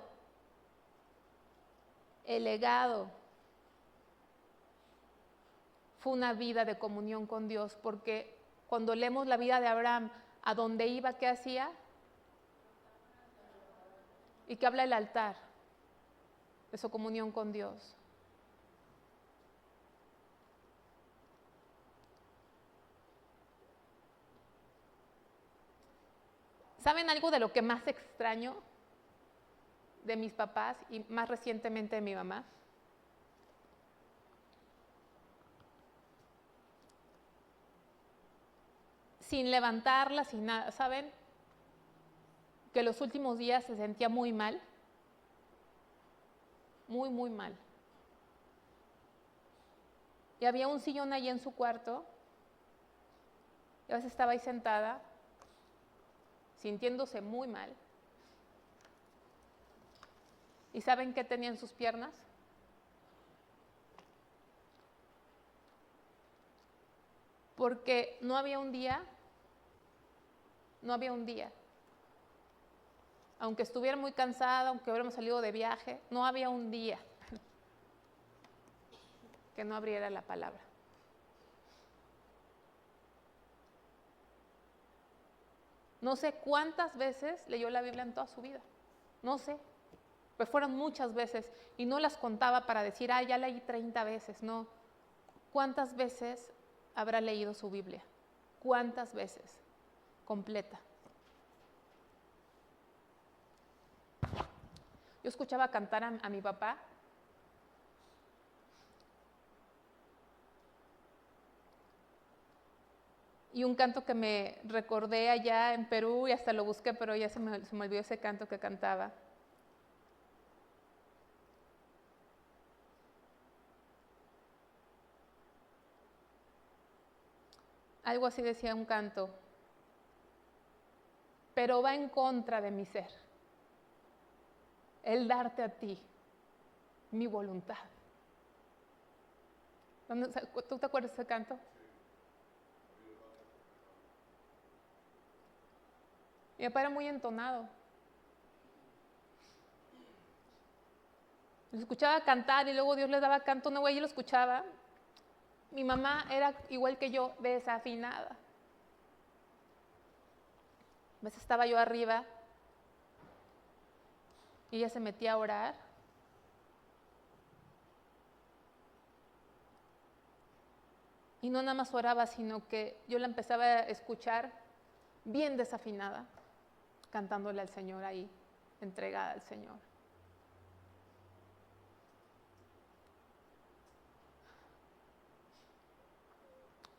fue una vida de comunión con Dios, porque cuando leemos la vida de Abraham, ¿a dónde iba? ¿Qué hacía? ¿Y qué habla el altar? De su comunión con Dios. ¿Saben algo de lo que más extraño de mis papás y más recientemente de mi mamá? Sin levantarla, sin nada, ¿saben? Que los últimos días se sentía muy mal. muy, muy mal. Y había un sillón ahí en su cuarto, y a veces estaba ahí sentada, sintiéndose muy mal. ¿Y saben qué tenía en sus piernas? Porque no había un día, aunque estuviera muy cansada, aunque hubiéramos salido de viaje, no había un día que no abriera la palabra. No sé cuántas veces leyó la Biblia en toda su vida, no sé, pues fueron muchas veces y no las contaba para decir, ya leí 30 veces, no. ¿Cuántas veces habrá leído su Biblia? ¿Cuántas veces? Completa. Yo escuchaba cantar a mi papá. Y un canto que me recordé allá en Perú y hasta lo busqué, pero ya se me olvidó ese canto que cantaba. Algo así decía un canto. Pero va en contra de mi ser. El darte a ti mi voluntad. ¿Tú te acuerdas de ese canto? Mi papá era muy entonado. Lo escuchaba cantar y luego Dios le daba canto nuevo y lo escuchaba. Mi mamá era igual que yo, desafinada. A veces estaba yo arriba y ella se metía a orar. Y no nada más oraba, sino que yo la empezaba a escuchar bien desafinada, cantándole al Señor ahí, entregada al Señor.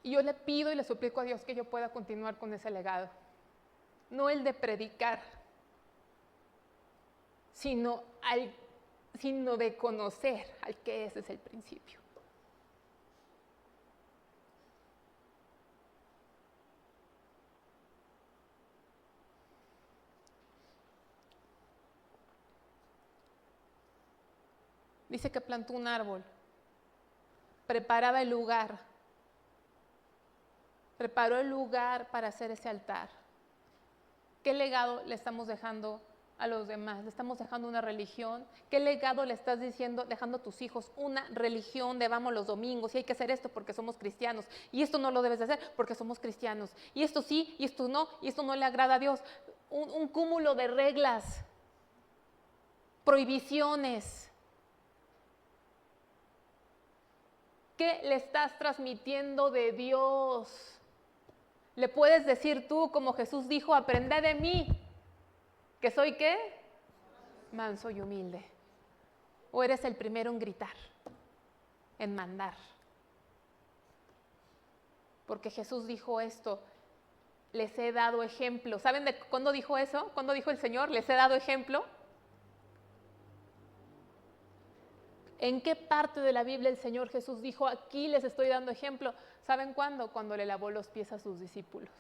Y yo le pido y le suplico a Dios que yo pueda continuar con ese legado. No el de predicar, sino de conocer al que ese es el principio. Dice que plantó un árbol, preparaba el lugar, preparó el lugar para hacer ese altar. ¿Qué legado le estamos dejando a los demás? ¿Le estamos dejando una religión? ¿Qué legado le estás dejando a tus hijos? Una religión de vamos los domingos y hay que hacer esto porque somos cristianos y esto no lo debes de hacer porque somos cristianos y esto sí y esto no y esto no le agrada a Dios. Un cúmulo de reglas, prohibiciones. ¿Qué le estás transmitiendo de Dios? Le puedes decir tú, como Jesús dijo, aprended de mí, que soy ¿qué? Manso y humilde. O eres el primero en gritar, en mandar. Porque Jesús dijo esto, les he dado ejemplo. ¿Saben de cuándo dijo eso? ¿Cuándo dijo el Señor? Les he dado ejemplo. ¿En qué parte de la Biblia el Señor Jesús dijo, aquí les estoy dando ejemplo? ¿Saben cuándo? Cuando le lavó los pies a sus discípulos.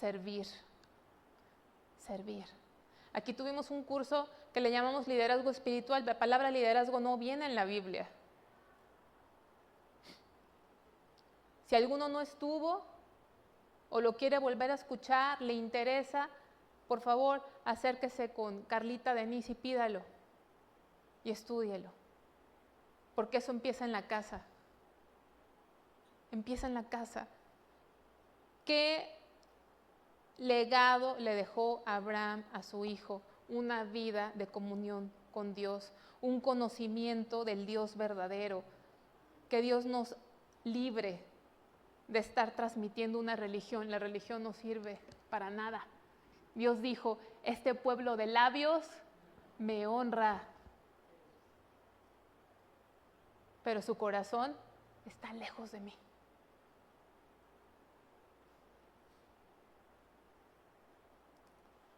Servir. Aquí tuvimos un curso que le llamamos liderazgo espiritual. La palabra liderazgo no viene en la Biblia. Si alguno no estuvo o lo quiere volver a escuchar, le interesa, por favor, acérquese con Carlita Denise y pídalo y estúdielo. Porque eso empieza en la casa. Empieza en la casa. ¿Qué legado le dejó Abraham a su hijo? Una vida de comunión con Dios, un conocimiento del Dios verdadero. Que Dios nos libre de estar transmitiendo una religión. La religión no sirve para nada. Dios dijo, este pueblo de labios me honra, pero su corazón está lejos de mí.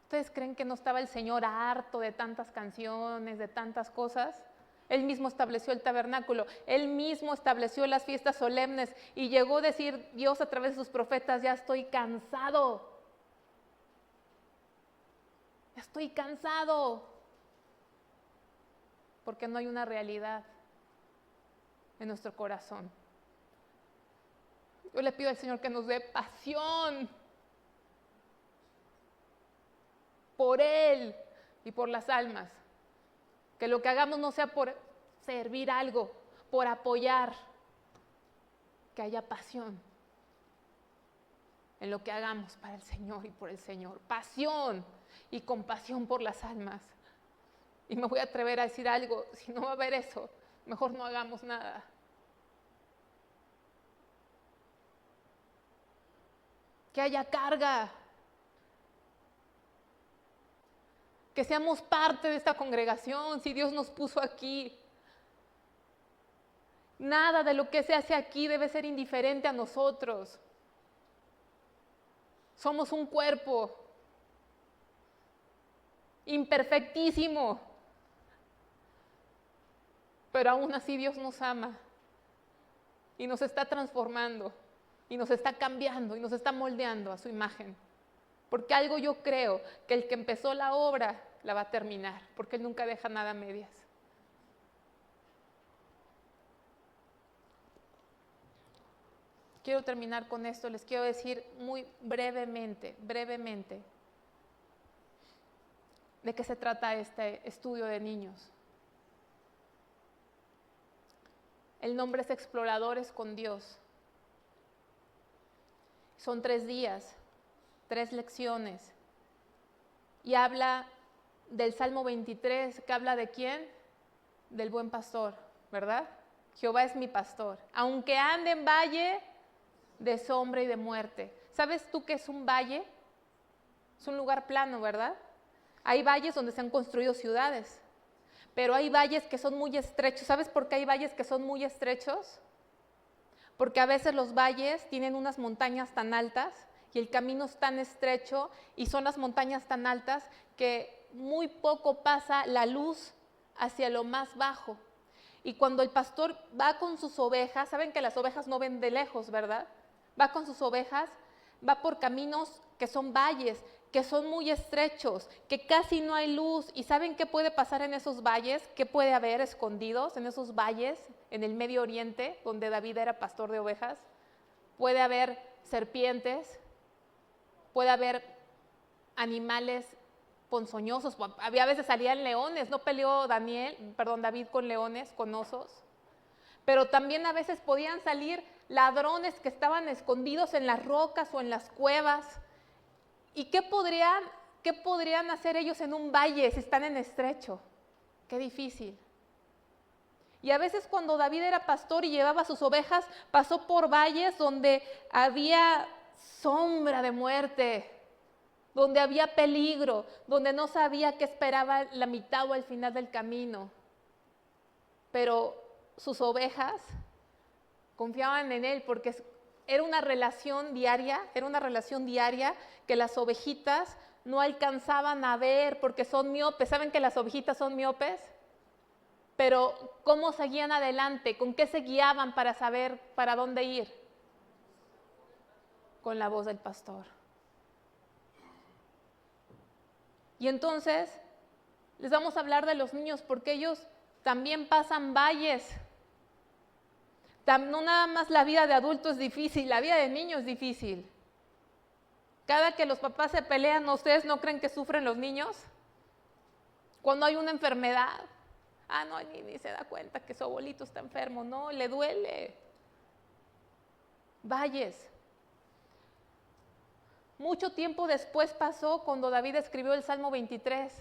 ¿Ustedes creen que no estaba el Señor harto de tantas canciones, de tantas cosas? Él mismo estableció el tabernáculo, Él mismo estableció las fiestas solemnes y llegó a decir Dios a través de sus profetas, ya estoy cansado. Ya estoy cansado. Porque no hay una realidad en nuestro corazón. Yo le pido al Señor que nos dé pasión por Él y por las almas. Que lo que hagamos no sea por servir algo, por apoyar. Que haya pasión en lo que hagamos para el Señor y por el Señor. Pasión y compasión por las almas. Y me voy a atrever a decir algo, si no va a haber eso, mejor no hagamos nada. Que haya carga. Que seamos parte de esta congregación, si Dios nos puso aquí. Nada de lo que se hace aquí debe ser indiferente a nosotros. Somos un cuerpo imperfectísimo, pero aún así Dios nos ama y nos está transformando y nos está cambiando y nos está moldeando a su imagen. Porque algo yo creo, que el que empezó la obra la va a terminar, porque Él nunca deja nada a medias. Quiero terminar con esto, les quiero decir muy brevemente, de qué se trata este estudio de niños. El nombre es Exploradores con Dios. Son 3 días, 3 lecciones. Y habla del Salmo 23, que habla de quién? Del buen pastor, ¿verdad? Jehová es mi pastor. Aunque ande en valle de sombra y de muerte. ¿Sabes tú qué es un valle? Es un lugar plano, ¿verdad? Hay valles donde se han construido ciudades, pero hay valles que son muy estrechos. ¿Sabes por qué hay valles que son muy estrechos? Porque a veces los valles tienen unas montañas tan altas y el camino es tan estrecho y son las montañas tan altas que muy poco pasa la luz hacia lo más bajo. Y cuando el pastor va con sus ovejas, saben que las ovejas no ven de lejos, ¿verdad? Va con sus ovejas, va por caminos que son valles, que son muy estrechos, que casi no hay luz. ¿Y saben qué puede pasar en esos valles? ¿Qué puede haber escondidos en esos valles en el Medio Oriente, donde David era pastor de ovejas? Puede haber serpientes, puede haber animales ponzoñosos. A veces salían leones, no peleó David con leones, con osos. Pero también a veces podían salir ladrones que estaban escondidos en las rocas o en las cuevas. ¿Y qué podrían hacer ellos en un valle si están en estrecho? Qué difícil. Y a veces cuando David era pastor y llevaba sus ovejas, pasó por valles donde había sombra de muerte, donde había peligro, donde no sabía qué esperaba la mitad o el final del camino. Pero sus ovejas confiaban en él porque era una relación diaria que las ovejitas no alcanzaban a ver porque son miopes. ¿Saben que las ovejitas son miopes? Pero ¿cómo seguían adelante? ¿Con qué se guiaban para saber para dónde ir? Con la voz del pastor. Y entonces les vamos a hablar de los niños porque ellos también pasan valles. No nada más la vida de adulto es difícil, la vida de niño es difícil. Cada que los papás se pelean, ¿ustedes no creen que sufren los niños? Cuando hay una enfermedad, no, ni se da cuenta que su abuelito está enfermo, no, le duele. Valles. Mucho tiempo después pasó cuando David escribió el Salmo 23.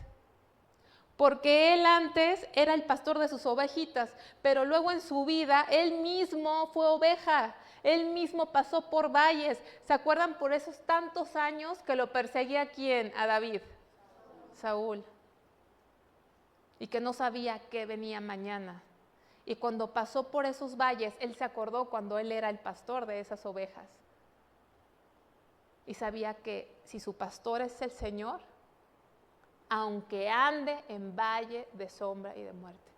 Porque él antes era el pastor de sus ovejitas, pero luego en su vida él mismo fue oveja, él mismo pasó por valles. ¿Se acuerdan por esos tantos años que lo perseguía quién? A David, Saúl. Y que no sabía qué venía mañana. Y cuando pasó por esos valles, él se acordó cuando él era el pastor de esas ovejas. Y sabía que si su pastor es el Señor, aunque ande en valle de sombra y de muerte.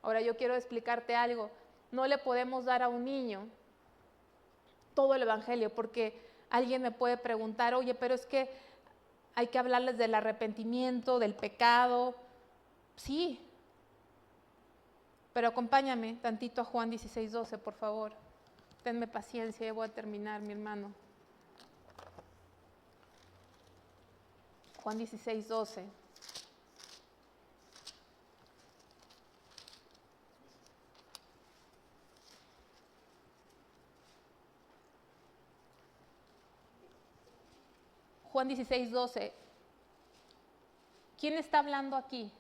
Ahora yo quiero explicarte algo. No le podemos dar a un niño todo el evangelio, porque alguien me puede preguntar, oye, pero es que hay que hablarles del arrepentimiento, del pecado. Sí, pero acompáñame tantito a Juan 16:12, por favor. Tenme paciencia, ya voy a terminar, mi hermano. Juan 16:12. Juan 16:12. ¿Quién está hablando aquí?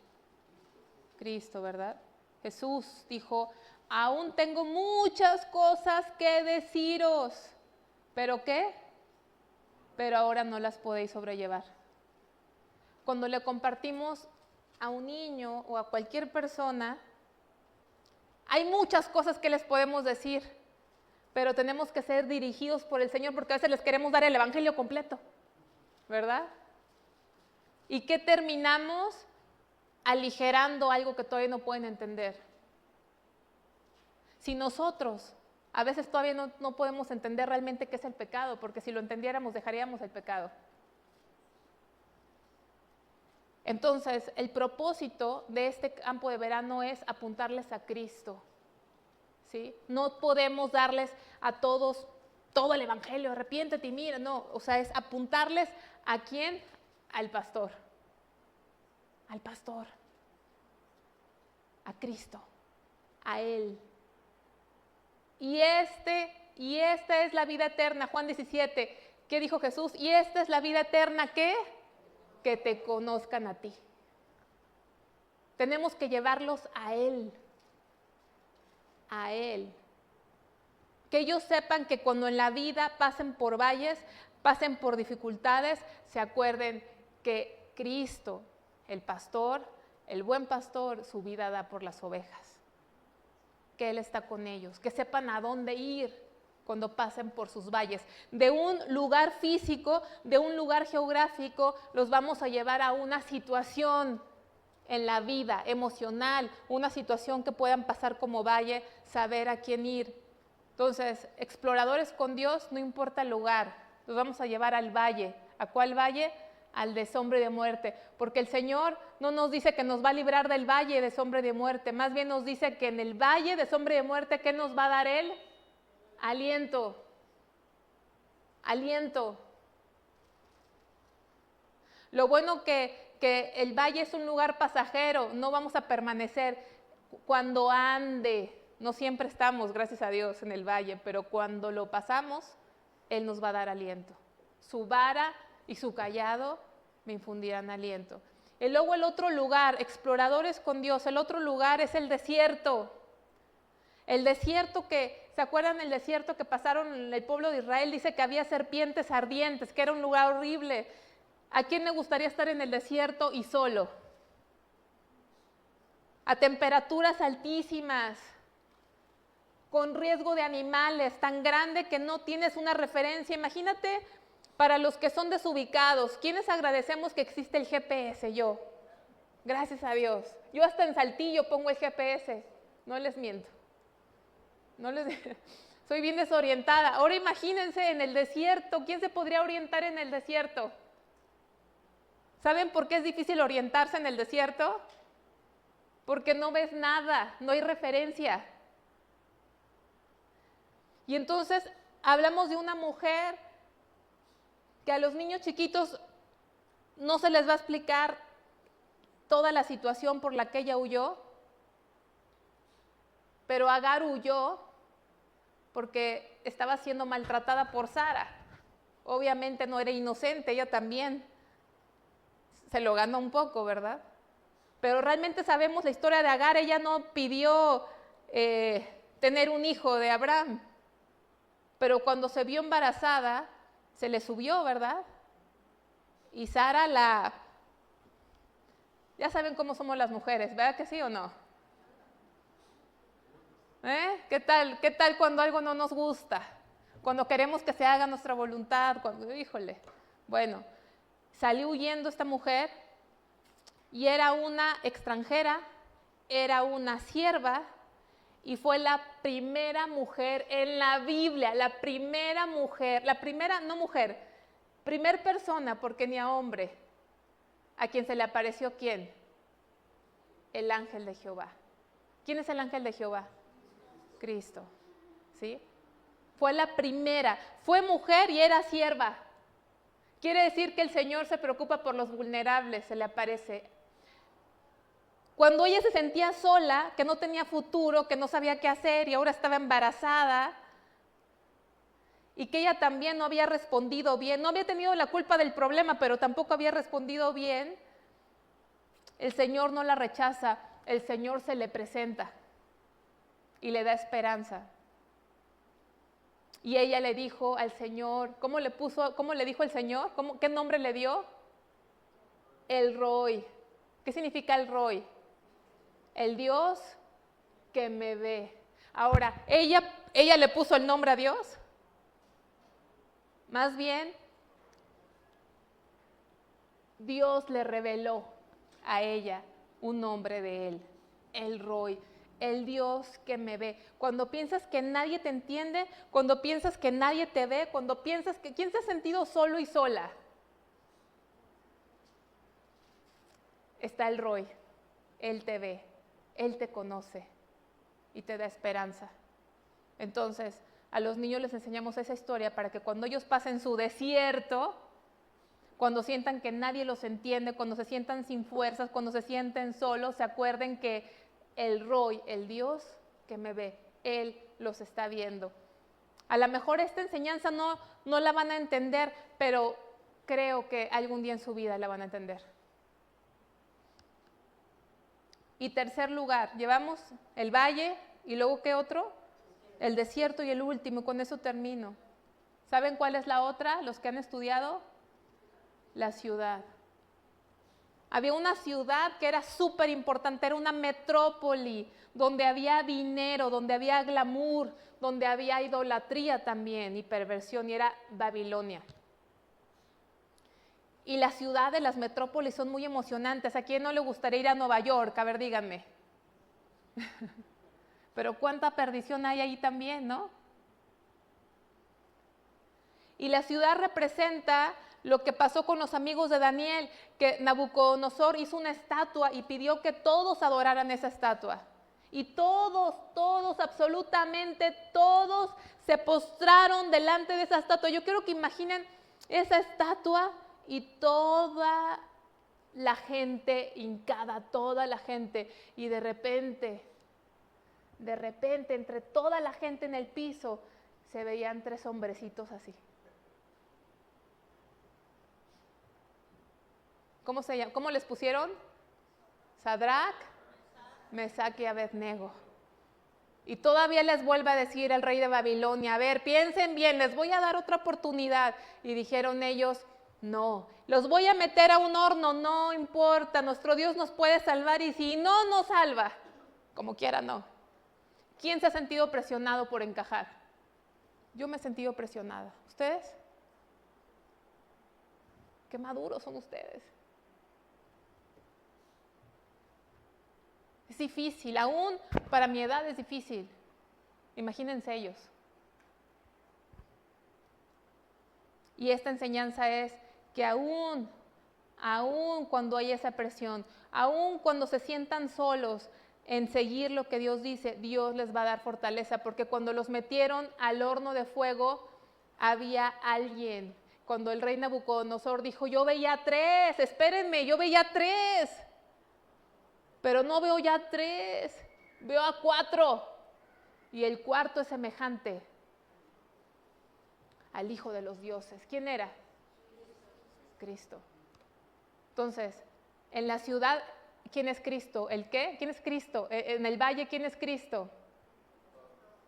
Cristo, ¿verdad? Jesús dijo, aún tengo muchas cosas que deciros. ¿Pero qué? Pero ahora no las podéis sobrellevar. Cuando le compartimos a un niño o a cualquier persona, hay muchas cosas que les podemos decir, pero tenemos que ser dirigidos por el Señor porque a veces les queremos dar el evangelio completo, ¿verdad? ¿Y qué terminamos? Aligerando algo que todavía no pueden entender. Si nosotros a veces todavía no podemos entender realmente qué es el pecado, porque si lo entendiéramos dejaríamos el pecado. Entonces, el propósito de este campo de verano es apuntarles a Cristo, ¿sí? No podemos darles a todos todo el evangelio, arrepiéntete y mira, no, o sea, es apuntarles ¿a quién? Al pastor, a Cristo, a Él. Y esta es la vida eterna, Juan 17, ¿qué dijo Jesús? Y esta es la vida eterna, ¿qué? Que te conozcan a ti. Tenemos que llevarlos a Él, a Él. Que ellos sepan que cuando en la vida pasen por valles, pasen por dificultades, se acuerden que Cristo, el pastor, el buen pastor, su vida da por las ovejas. Que Él está con ellos, que sepan a dónde ir cuando pasen por sus valles. De un lugar físico, de un lugar geográfico, los vamos a llevar a una situación en la vida emocional, una situación que puedan pasar como valle, saber a quién ir. Entonces, exploradores con Dios, no importa el lugar, los vamos a llevar al valle. ¿A cuál valle? Al de sombra y de muerte, porque el Señor no nos dice que nos va a librar del valle de sombra y de muerte, más bien nos dice que en el valle de sombra y de muerte, ¿qué nos va a dar Él? Aliento, aliento. Lo bueno que el valle es un lugar pasajero, no vamos a permanecer. Cuando ande, no siempre estamos, gracias a Dios, en el valle, pero cuando lo pasamos, Él nos va a dar aliento. Su vara y su callado me infundirán aliento. Y luego el otro lugar, exploradores con Dios, el otro lugar es el desierto. El desierto que, ¿se acuerdan el desierto que pasaron en el pueblo de Israel? Dice que había serpientes ardientes, que era un lugar horrible. ¿A quién le gustaría estar en el desierto y solo? A temperaturas altísimas, con riesgo de animales, tan grande que no tienes una referencia. Imagínate, para los que son desubicados, ¿quiénes agradecemos que existe el GPS? Yo. Gracias a Dios. Yo hasta en Saltillo pongo el GPS. No les miento. Soy bien desorientada. Ahora imagínense en el desierto. ¿Quién se podría orientar en el desierto? ¿Saben por qué es difícil orientarse en el desierto? Porque no ves nada, no hay referencia. Y entonces hablamos de una mujer que a los niños chiquitos no se les va a explicar toda la situación por la que ella huyó, pero Agar huyó porque estaba siendo maltratada por Sara. Obviamente no era inocente, ella también se lo ganó un poco, ¿verdad? Pero realmente sabemos la historia de Agar. Ella no pidió tener un hijo de Abraham, pero cuando se vio embarazada, se le subió, ¿verdad? Y Sara ya saben cómo somos las mujeres, ¿verdad que sí o no? ¿Qué tal cuando algo no nos gusta? Cuando queremos que se haga nuestra voluntad, híjole. Bueno, Salió huyendo esta mujer y era una extranjera, era una sierva y fue la primera mujer en la Biblia, primer persona, porque ni a hombre, a quien se le apareció, ¿quién? El ángel de Jehová. ¿Quién es el ángel de Jehová? Cristo, ¿sí? Fue la primera, fue mujer y era sierva. Quiere decir que el Señor se preocupa por los vulnerables, se le aparece. Cuando ella se sentía sola, que no tenía futuro, que no sabía qué hacer y ahora estaba embarazada, y que ella también no había respondido bien, no había tenido la culpa del problema, pero tampoco había respondido bien, el Señor no la rechaza, el Señor se le presenta y le da esperanza. Y ella le dijo al Señor, ¿cómo le dijo el Señor? ¿Qué nombre le dio? El Roi. ¿Qué significa el Roi? El Dios que me ve. Ahora, ¿ella le puso el nombre a Dios? Más bien, Dios le reveló a ella un nombre de Él, el Roi, el Dios que me ve. Cuando piensas que nadie te entiende, cuando piensas que nadie te ve, cuando piensas que ¿quién se ha sentido solo y sola? Está el Roi, Él te ve, Él te conoce y te da esperanza. Entonces, a los niños les enseñamos esa historia para que cuando ellos pasen su desierto, cuando sientan que nadie los entiende, cuando se sientan sin fuerzas, cuando se sienten solos, se acuerden que el Roi, el Dios que me ve, Él los está viendo. A lo mejor esta enseñanza no la van a entender, pero creo que algún día en su vida la van a entender. Y tercer lugar, llevamos el valle y luego ¿qué otro? El desierto y el último, con eso termino. ¿Saben cuál es la otra? Los que han estudiado, la ciudad. Había una ciudad que era súper importante, era una metrópoli, donde había dinero, donde había glamour, donde había idolatría también y perversión, y era Babilonia. Y las ciudades, las metrópolis son muy emocionantes. ¿A quién no le gustaría ir a Nueva York? A ver, díganme. Pero cuánta perdición hay ahí también, ¿no? Y la ciudad representa lo que pasó con los amigos de Daniel, que Nabucodonosor hizo una estatua y pidió que todos adoraran esa estatua. Y todos, absolutamente todos se postraron delante de esa estatua. Yo quiero que imaginen esa estatua y toda la gente hincada, toda la gente. Y de repente, entre toda la gente en el piso, se veían 3 hombrecitos así. ¿Cómo se llama? ¿Cómo les pusieron? Sadrach, Mesach y Abednego. Y todavía les vuelve a decir el rey de Babilonia, a ver, piensen bien, les voy a dar otra oportunidad. Y dijeron ellos, no, los voy a meter a un horno, no importa, nuestro Dios nos puede salvar y si no nos salva, como quiera no. ¿Quién se ha sentido presionado por encajar? Yo me he sentido presionada. ¿Ustedes? Qué maduros son ustedes. Es difícil, aún para mi edad es difícil. Imagínense ellos. Y esta enseñanza es que aún cuando hay esa presión, aún cuando se sientan solos en seguir lo que Dios dice, Dios les va a dar fortaleza, porque cuando los metieron al horno de fuego, había alguien. Cuando el rey Nabucodonosor dijo, yo veía 3, espérenme, yo veía 3. Pero no veo ya 3, veo a 4. Y el cuarto es semejante al Hijo de los dioses. ¿Quién era? Cristo. Entonces, en la ciudad, ¿quién es Cristo? ¿El qué? ¿Quién es Cristo? En el valle, ¿quién es Cristo?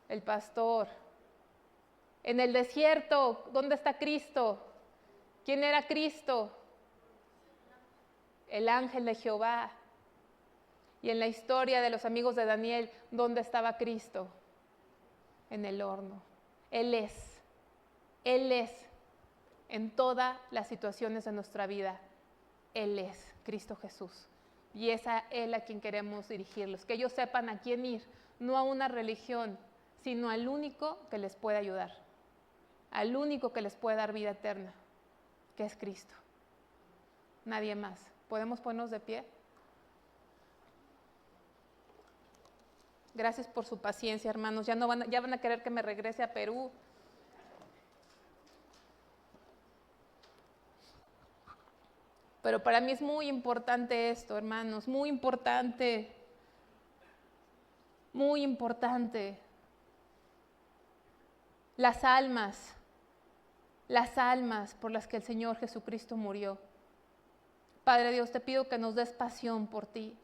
El pastor. En el desierto, ¿dónde está Cristo? ¿Quién era Cristo? El ángel de Jehová. Y en la historia de los amigos de Daniel, ¿dónde estaba Cristo? En el horno. Él es. en todas las situaciones de nuestra vida. Él es Cristo Jesús. Y es a Él a quien queremos dirigirlos. Que ellos sepan a quién ir, no a una religión, sino al único que les puede ayudar. Al único que les puede dar vida eterna, que es Cristo. Nadie más. ¿Podemos ponernos de pie? Gracias por su paciencia, hermanos. Ya van a querer que me regrese a Perú. Pero para mí es muy importante esto, hermanos, muy importante. Muy importante. Las almas por las que el Señor Jesucristo murió. Padre Dios, te pido que nos des pasión por ti,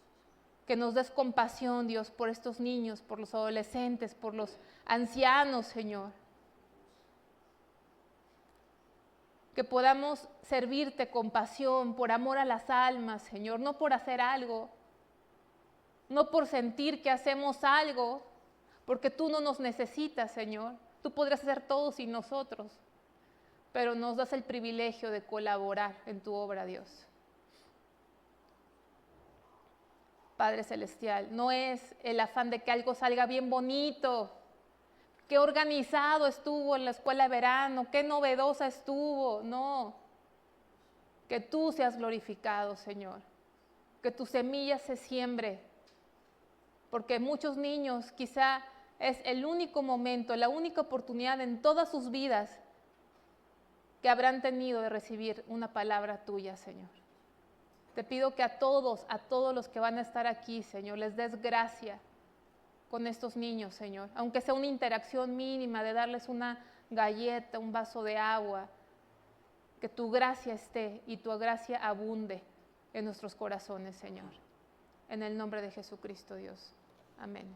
que nos des compasión, Dios, por estos niños, por los adolescentes, por los ancianos, Señor. Que podamos servirte con pasión, por amor a las almas, Señor, no por hacer algo, no por sentir que hacemos algo, porque tú no nos necesitas, Señor. Tú podrás hacer todo sin nosotros, pero nos das el privilegio de colaborar en tu obra, Dios. Padre Celestial, no es el afán de que algo salga bien bonito, qué organizado estuvo en la escuela de verano, qué novedosa estuvo, no. Que tú seas glorificado, Señor, que tu semilla se siembre, porque muchos niños quizá es el único momento, la única oportunidad en todas sus vidas que habrán tenido de recibir una palabra tuya, Señor. Te pido que a todos los que van a estar aquí, Señor, les des gracia con estos niños, Señor, aunque sea una interacción mínima de darles una galleta, un vaso de agua, que tu gracia esté y tu gracia abunde en nuestros corazones, Señor. En el nombre de Jesucristo, Dios. Amén.